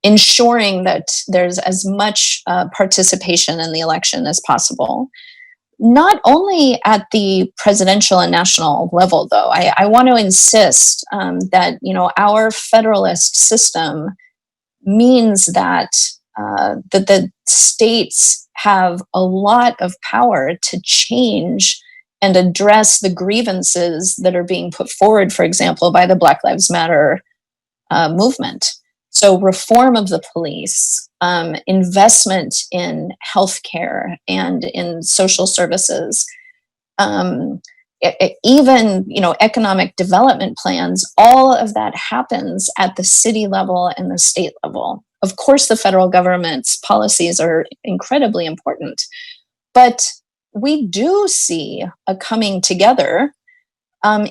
Speaker 3: ensuring that there's as much participation in the election as possible. Not only at the presidential and national level, though. I want to insist that our federalist system means that that the states have a lot of power to change and address the grievances that are being put forward, for example, by the Black Lives Matter movement. So reform of the police, investment in healthcare and in social services, even economic development plans, all of that happens at the city level and the state level. Of course, the federal government's policies are incredibly important, but we do see a coming together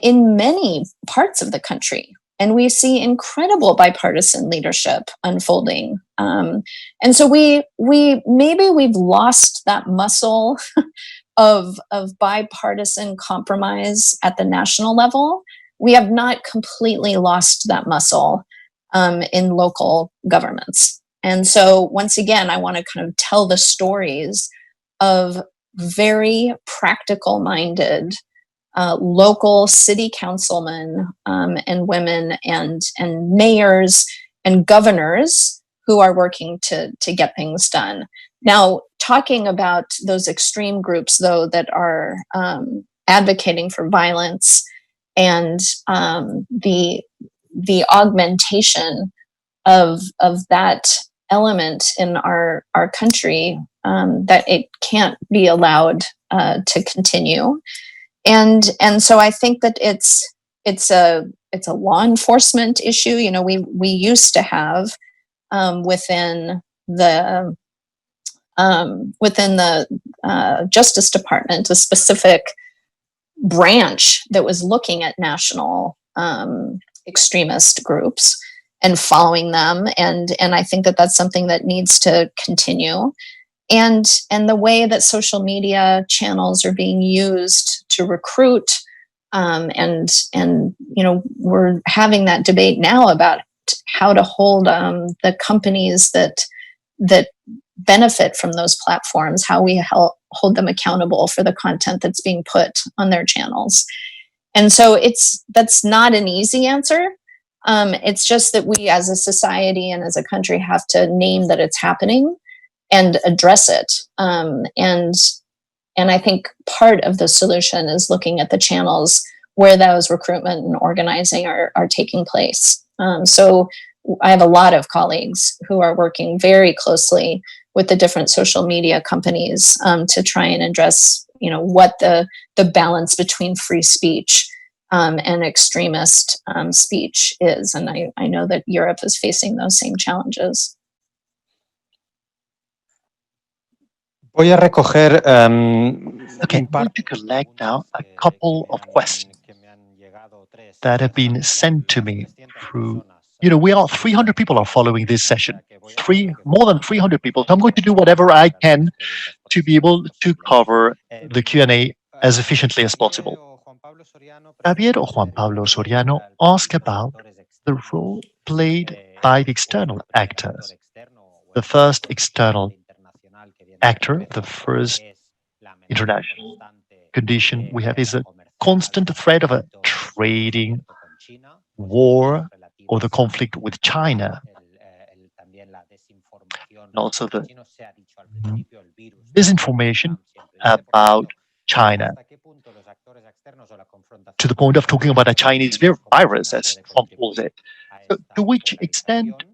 Speaker 3: in many parts of the country. And we see incredible bipartisan leadership unfolding. And so we've lost that muscle of bipartisan compromise at the national level. We have not completely lost that muscle in local governments. And so once again, I want to kind of tell the stories of very practical minded local city councilmen and women and mayors and governors who are working to get things done. Now, talking about those extreme groups, though, that are advocating for violence and the augmentation of that element in our country, that it can't be allowed to continue. And so I think that it's a law enforcement issue. We used to have within the Justice Department a specific branch that was looking at national extremist groups and following them, and I think that that's something that needs to continue. And the way that social media channels are being used to recruit, and we're having that debate now about how to hold the companies that benefit from those platforms, how we hold them accountable for the content that's being put on their channels. And so that's not an easy answer. It's just that we as a society and as a country have to name that it's happening and address it. And I think part of the solution is looking at the channels where those recruitment and organizing are taking place. So I have a lot of colleagues who are working very closely with the different social media companies to try and address, what the balance between free speech and extremist speech is. And I know that Europe is facing those same challenges.
Speaker 1: Voy a recoger, okay, I'm going to collect now a couple of questions that have been sent to me through, we are 300 people are following this session, more than 300 people. So I'm going to do whatever I can to be able to cover the Q&A as efficiently as possible. Javier or Juan Pablo Soriano asked about the role played by the external actors. The first external actor, the first international condition we have is a constant threat of a trading war or the conflict with China. And also the disinformation about China, to the point of talking about a Chinese virus, as Trump calls it. To which extent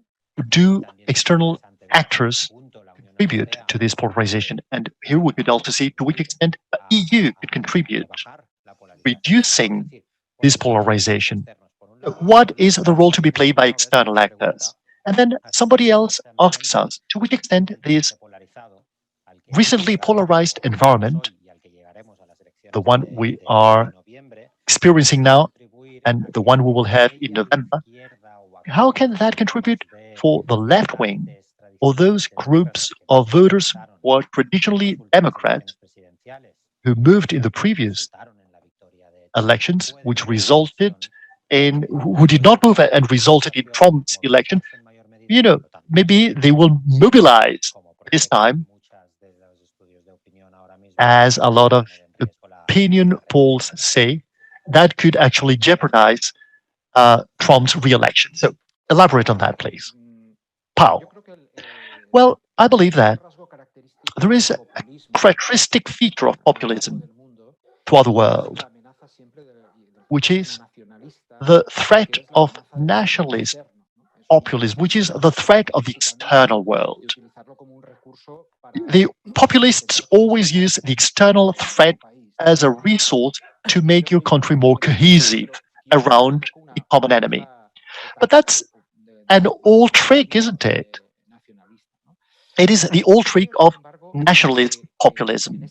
Speaker 1: do external actors contribute to this polarization? And here we could also see to which extent the EU could contribute, reducing this polarization. What is the role to be played by external actors? And then somebody else asks us, to which extent this recently polarized environment, the one we are experiencing now and the one we will have in November, how can that contribute for the left wing or those groups of voters who are traditionally Democrat, who moved in the previous elections, which resulted in, who did not move and resulted in Trump's election? Maybe they will mobilize this time, as a lot of opinion polls say, that could actually jeopardize Trump's re-election. So elaborate on that, please. Pau. Well, I believe that there is a characteristic feature of populism throughout the world, which is the threat of nationalist populism, which is the threat of the external world. The populists always use the external threat as a resource to make your country more cohesive around a common enemy. But that's an old trick, isn't it? It is the old trick of nationalist populism.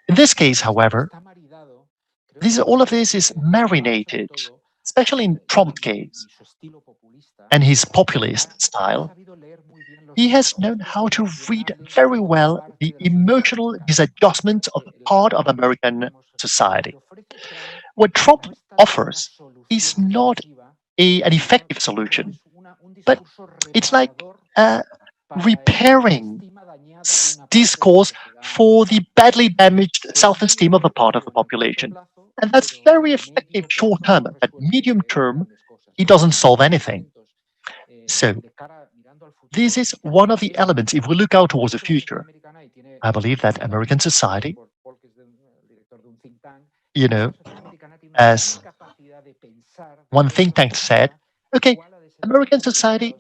Speaker 1: In this case, however, all of this is marinated, especially in Trump's case and his populist style. He has known how to read very well the emotional disadjustment of part of American society. What Trump offers is not an effective solution, but it's like repairing discourse for the badly damaged self-esteem of a part of the population. And that's very effective short term, but medium term, it doesn't solve anything. So, this is one of the elements. If we look out towards the future, I believe that American society, as one think tank said, okay, American society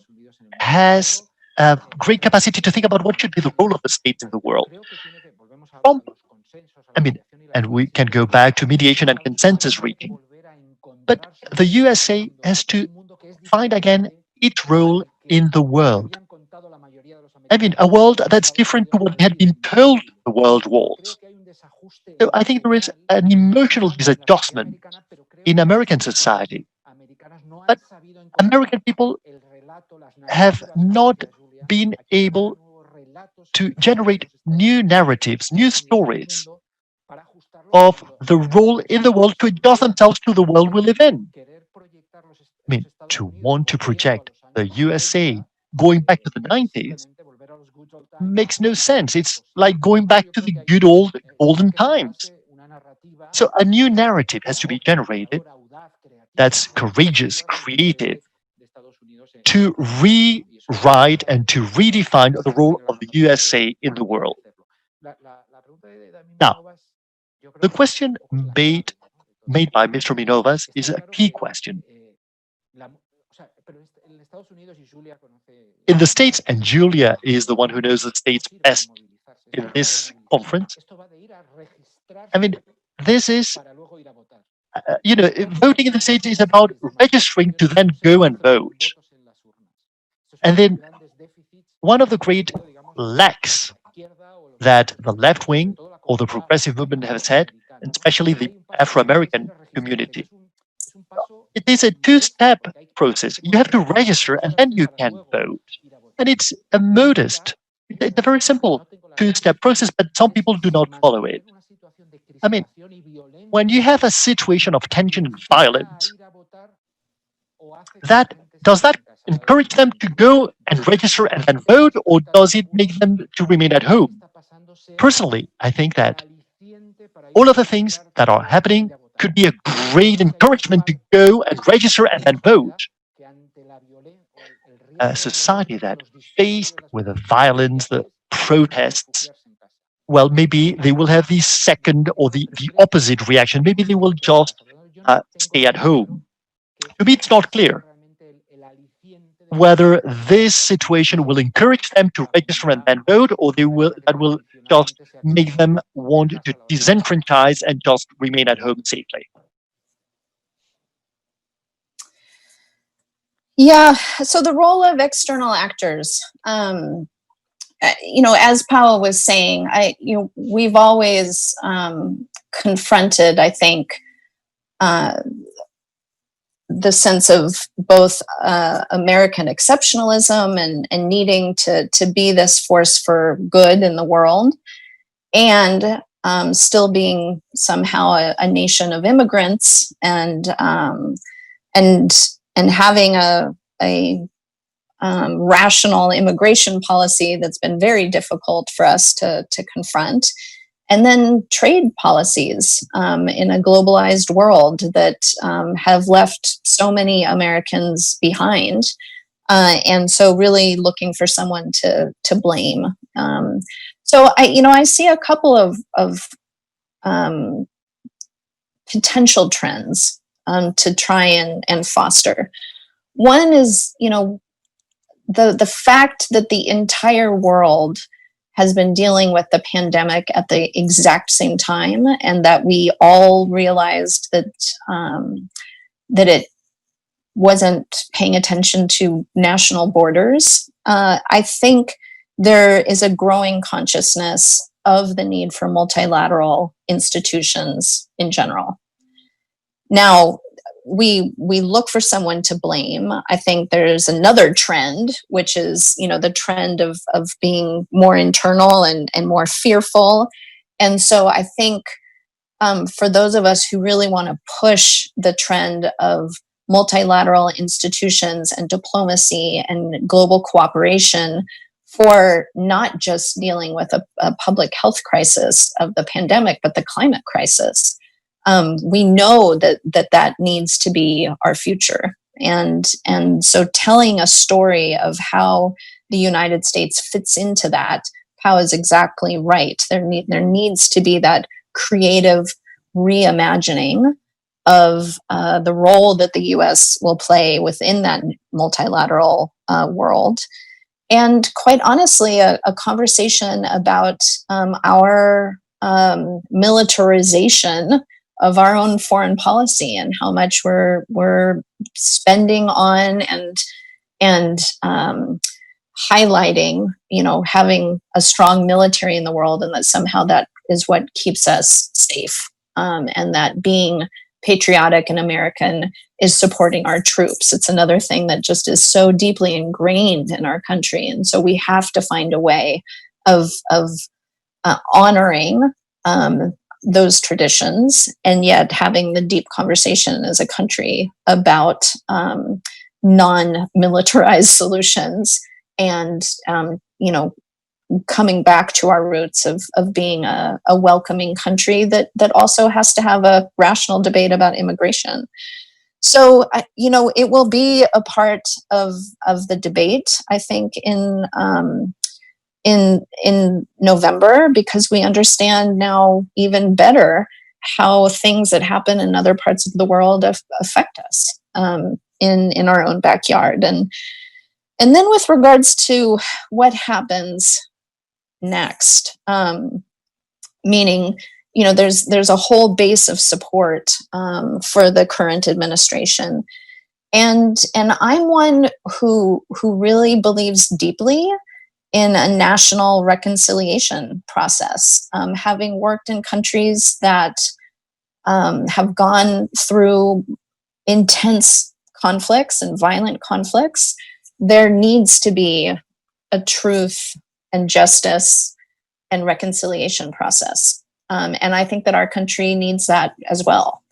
Speaker 1: has a great capacity to think about what should be the role of the state in the world. And we can go back to mediation and consensus reaching. But the USA has to find again its role in the world. A world that's different to what had been told the world was. So I think there is an emotional disadjustment in American society. But American people have not been able to generate new narratives, new stories of the role in the world to adjust themselves to the world we live in. To want to project the USA going back to the 90s makes no sense. It's like going back to the good old golden times. So a new narrative has to be generated that's courageous, creative, to rewrite and to redefine the role of the USA in the world. Now, the question made by Mr. Minovas is a key question. In the States, and Julia is the one who knows the States best in this conference, this is, voting in the States is about registering to then go and vote. And then one of the great lacks that the left wing or the progressive movement has had, and especially the Afro-American community, it is a two-step process. You have to register and then you can vote. And it's a modest, it's a very simple two-step process, but some people do not follow it. When you have a situation of tension and violence, does that encourage them to go and register and then vote, or does it make them to remain at home? Personally, I think that all of the things that are happening could be a great encouragement to go and register and then vote. A society that faced with the violence, the protests, well, maybe they will have the second or the opposite reaction. Maybe they will just stay at home. To me, it's not clear. whether this situation will encourage them to register and then vote, or that will just make them want to disenfranchise and just remain at home safely.
Speaker 3: Yeah, so the role of external actors, as Powell was saying, we've always confronted, I think, the sense of both American exceptionalism and needing to be this force for good in the world, and still being somehow a nation of immigrants, and having a rational immigration policy that's been very difficult for us to confront. And then trade policies in a globalized world that have left so many Americans behind. And so really looking for someone to blame. So I see a couple of potential trends to try and foster. One is, the fact that the entire world has been dealing with the pandemic at the exact same time, and that we all realized that it wasn't paying attention to national borders. I think there is a growing consciousness of the need for multilateral institutions in general. Now, we look for someone to blame. I think there's another trend, which is, the trend of being more internal and more fearful. And so I think for those of us who really want to push the trend of multilateral institutions and diplomacy and global cooperation for not just dealing with a public health crisis of the pandemic, but the climate crisis, we know that needs to be our future. And so telling a story of how the United States fits into that, Pau is exactly right. There needs to be that creative reimagining of the role that the US will play within that multilateral world. And quite honestly, a conversation about our militarization of our own foreign policy and how much we're spending on and highlighting, having a strong military in the world, and that somehow that is what keeps us safe, and that being patriotic and American is supporting our troops. It's another thing that just is so deeply ingrained in our country, and so we have to find a way of honoring those traditions, and yet having the deep conversation as a country about non-militarized solutions, and coming back to our roots of being a welcoming country that also has to have a rational debate about immigration. So it will be a part of the debate, I think, in November, because we understand now even better how things that happen in other parts of the world affect us in our own backyard. And then with regards to what happens next, meaning, there's a whole base of support for the current administration. And I'm one who really believes deeply in a national reconciliation process. Having worked in countries that have gone through intense conflicts and violent conflicts, there needs to be a truth and justice and reconciliation process. And I think that our country needs that as well.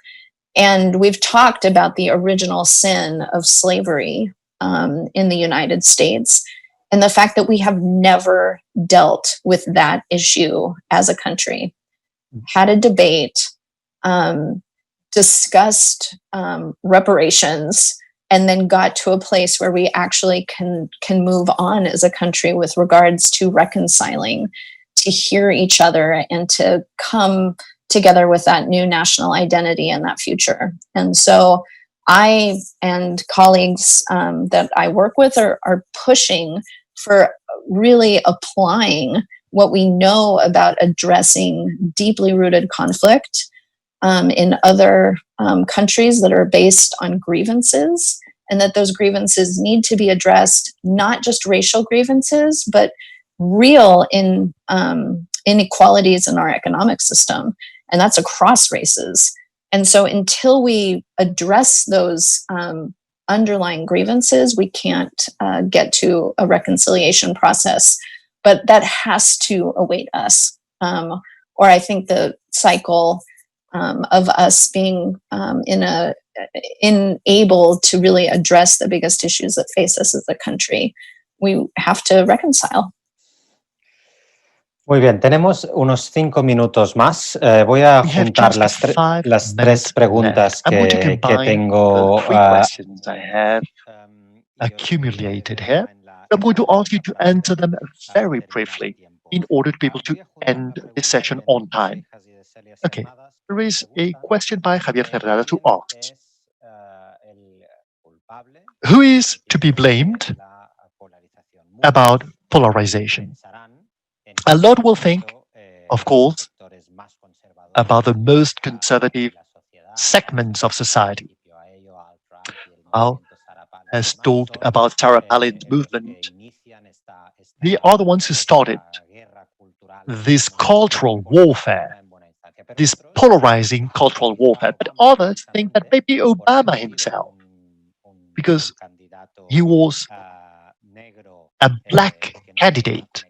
Speaker 3: And we've talked about the original sin of slavery in the United States, and the fact that we have never dealt with that issue as a country, had a debate, discussed reparations, and then got to a place where we actually can move on as a country with regards to reconciling, to hear each other, and to come together with that new national identity and that future. And so I and colleagues that I work with are pushing for really applying what we know about addressing deeply rooted conflict in other countries that are based on grievances, and that those grievances need to be addressed, not just racial grievances, but real inequalities in our economic system, and that's across races. And so until we address those underlying grievances, we can't get to a reconciliation process. But that has to await us. Or I think the cycle of us being unable to really address the biggest issues that face us as a country, we have to reconcile.
Speaker 4: Muy bien, tenemos unos 5 minutos más. Voy a
Speaker 1: We have
Speaker 4: juntar
Speaker 1: just
Speaker 4: las
Speaker 1: 5
Speaker 4: tres
Speaker 1: minutes
Speaker 4: preguntas
Speaker 1: left. I'm going to
Speaker 4: que
Speaker 1: combine
Speaker 4: tengo.
Speaker 1: the 3 questions I have accumulated here. I'm going to ask you to answer them very briefly in order to be able to end this session on time. Okay, there is a question by Javier Ferradas who asks, who is to be blamed about polarization? A lot will think, of course, about the most conservative segments of society. Pau has talked about Sarah Palin's movement. They are the ones who started this cultural warfare, this polarizing cultural warfare. But others think that maybe Obama himself, because he was a black candidate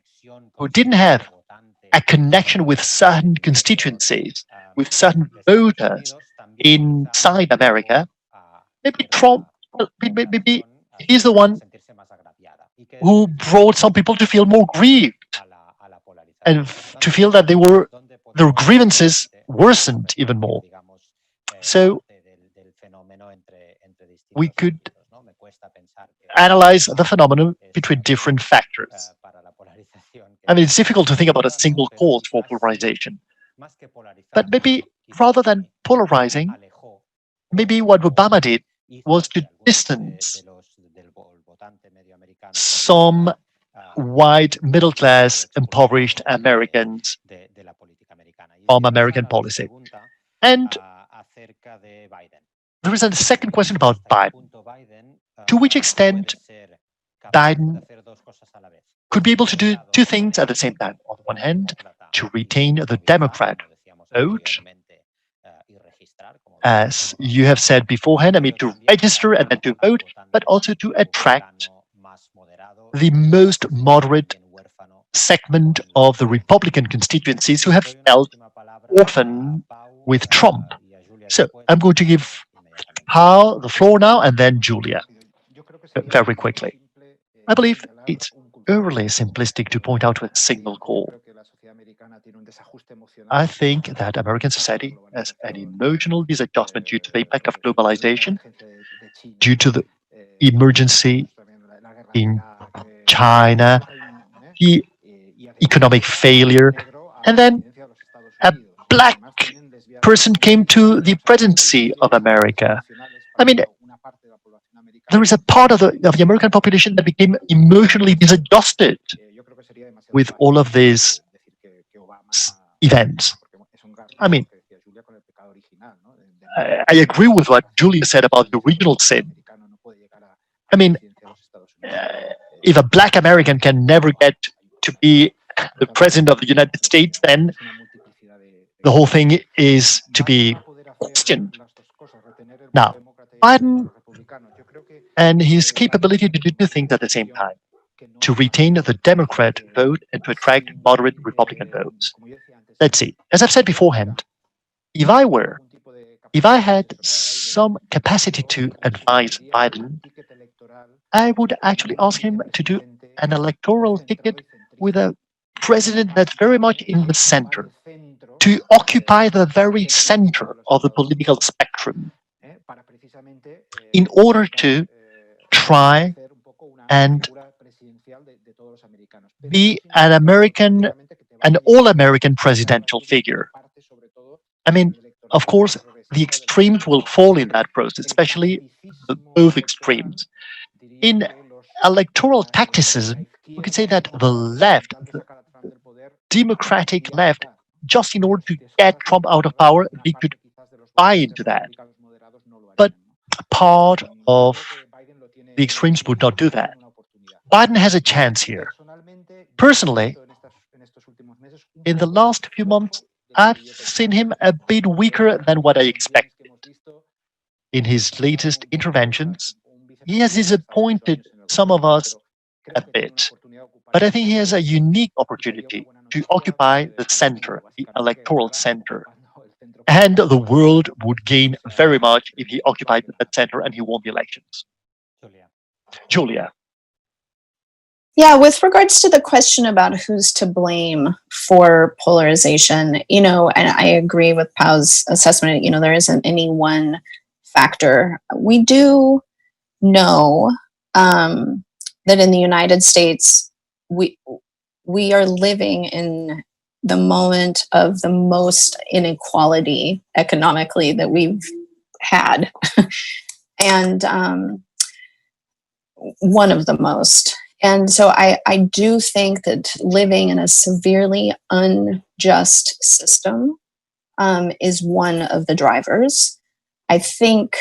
Speaker 1: who didn't have a connection with certain constituencies, with certain voters inside America, maybe Trump, maybe he's the one who brought some people to feel more grieved and to feel that their grievances worsened even more. So we could analyze the phenomenon between different factors. I mean, it's difficult to think about a single cause for polarization. But maybe rather than polarizing, maybe what Obama did was to distance some white, middle-class, impoverished Americans from American policy. And there is a second question about Biden. To which extent Biden could be able to do 2 things at the same time. On the one hand, to retain the Democrat vote, as you have said beforehand, I mean, to register and then to vote, but also to attract the most moderate segment of the Republican constituencies who have felt orphaned with Trump. So I'm going to give Pau the floor now and then Julia, very quickly. I believe it's overly simplistic to point out a single cause. I think that American society has an emotional disadjustment due to the impact of globalization, due to the emergency in China, the economic failure, and then a black person came to the presidency of America. I mean, there is a part of the American population that became emotionally disadjusted with all of these events. I mean, I agree with what Julia said about the original sin. I mean, if a black American can never get to be the president of the United States, then the whole thing is to be questioned. Now, Biden and his capability to do 2 things at the same time, to retain the Democrat vote and to attract moderate Republican votes. Let's see. As I've said beforehand, if I had some capacity to advise Biden, I would actually ask him to do an electoral ticket with a president that's very much in the center, to occupy the very center of the political spectrum, in order to try and be an all-American presidential figure. I mean, of course, the extremes will fall in that process, especially both extremes. In electoral tacticism, we could say that the left, the democratic left, just in order to get Trump out of power, they could buy into that. But part of the extremes would not do that. Biden has a chance here. Personally, in the last few months, I've seen him a bit weaker than what I expected. In his latest interventions, he has disappointed some of us a bit. But I think he has a unique opportunity to occupy the center, the electoral center. And the world would gain very much if he occupied that center and he won the elections. Julia.
Speaker 3: Yeah, with regards to the question about who's to blame for polarization, and I agree with Pau's assessment, there isn't any one factor. We do know that in the United States, we are living in the moment of the most inequality economically that we've had. And one of the most. And so I do think that living in a severely unjust system is one of the drivers. I think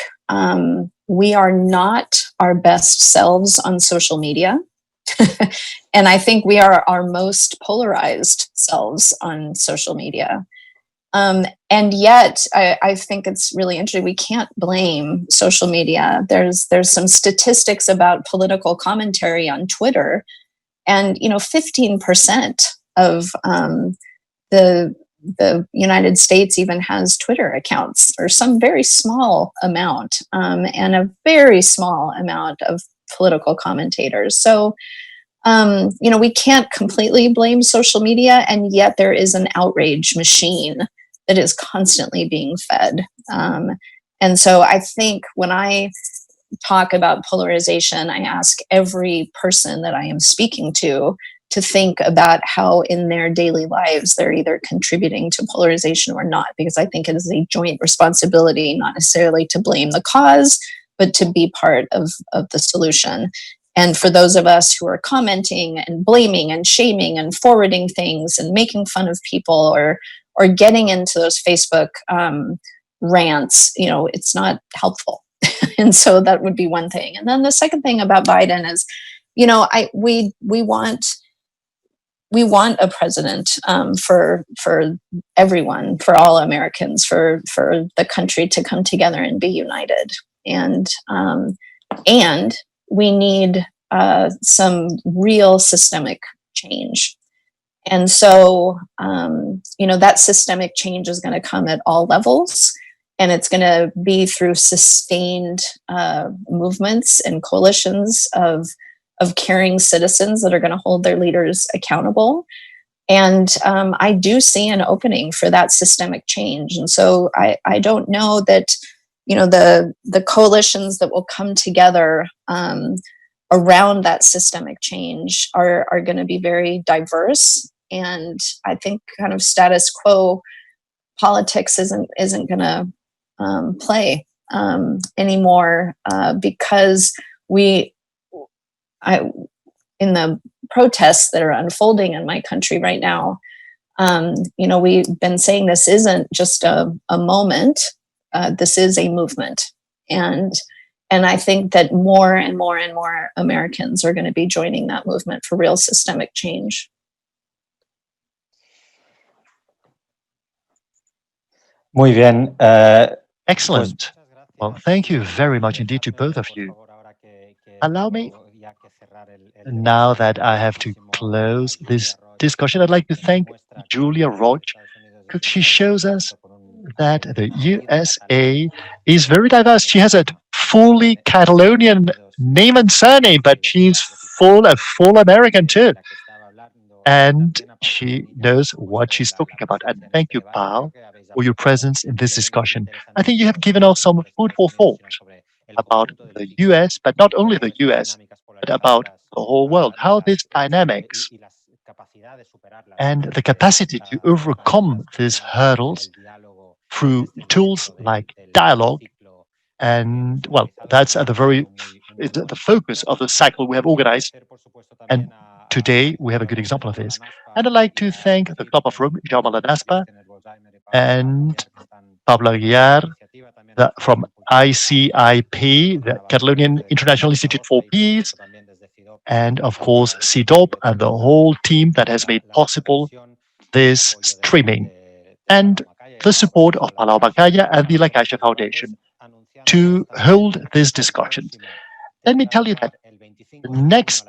Speaker 3: we are not our best selves on social media. And I think we are our most polarized selves on social media. And yet, I think it's really interesting. We can't blame social media. There's some statistics about political commentary on Twitter, and 15% of the United States even has Twitter accounts, or some very small amount, and a very small amount of political commentators. So, we can't completely blame social media, and yet there is an outrage machine that is constantly being fed. And so I think when I talk about polarization, I ask every person that I am speaking to think about how in their daily lives they're either contributing to polarization or not, because I think it is a joint responsibility, not necessarily to blame the cause, but to be part of the solution. And for those of us who are commenting and blaming and shaming and forwarding things and making fun of people, or getting into those Facebook rants, it's not helpful. And so that would be one thing. And then the second thing about Biden is, we want a president for everyone, for all Americans, for the country to come together and be united. And we need some real systemic change. And so, that systemic change is going to come at all levels, and it's going to be through sustained movements and coalitions of caring citizens that are going to hold their leaders accountable. And I do see an opening for that systemic change. And so I don't know that, the coalitions that will come together around that systemic change are going to be very diverse. And I think kind of status quo politics isn't going to play anymore, because in the protests that are unfolding in my country right now, we've been saying this isn't just a moment. This is a movement, and I think that more and more and more Americans are going to be joining that movement for real systemic change.
Speaker 4: Muy bien.
Speaker 1: Excellent. Well, thank you very much indeed to both of you. Allow me, now that I have to close this discussion, I'd like to thank Julia Roig, because she shows us that the USA is very diverse. She has a fully Catalonian name and surname, but she's a full American too. And she knows what she's talking about. And thank you, Pau, for your presence in this discussion. I think you have given us some food for thought about the US, but not only the US, but about the whole world, how these dynamics and the capacity to overcome these hurdles through tools like dialogue. And well, that's at the focus of the cycle we have organized. And today we have a good example of this. And I'd like to thank the Club of Rome, Jaume Ladaspa, and Pablo Aguiar from ICIP, the Catalonian International Institute for Peace, and of course CIDOB and the whole team that has made possible this streaming, and the support of Palau Macaya and the La Caixa Foundation to hold these discussions. Let me tell you that the next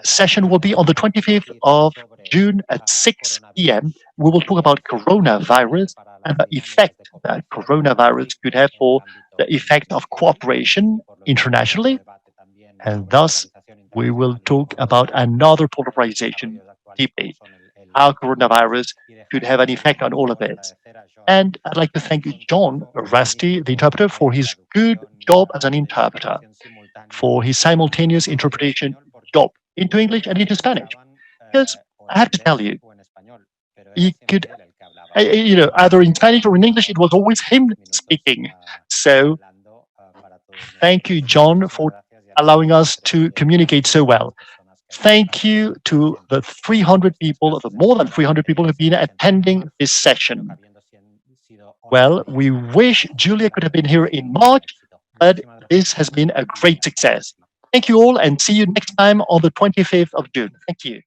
Speaker 1: session will be on the 25th of June at 6 p.m. We will talk about coronavirus and the effect that coronavirus could have for the effect of cooperation internationally. And thus, we will talk about another polarization debate, how coronavirus could have an effect on all of it. And I'd like to thank John Rusty, the interpreter, for his good job as an interpreter, for his simultaneous interpretation job into English and into Spanish. Because I have to tell you, he could, either in Spanish or in English, it was always him speaking. So thank you, John, for allowing us to communicate so well. Thank you to the 300 people, the more than 300 people who have been attending this session. Well, we wish Julia could have been here in March, but this has been a great success. Thank you all, and see you next time on the 25th of June. Thank you.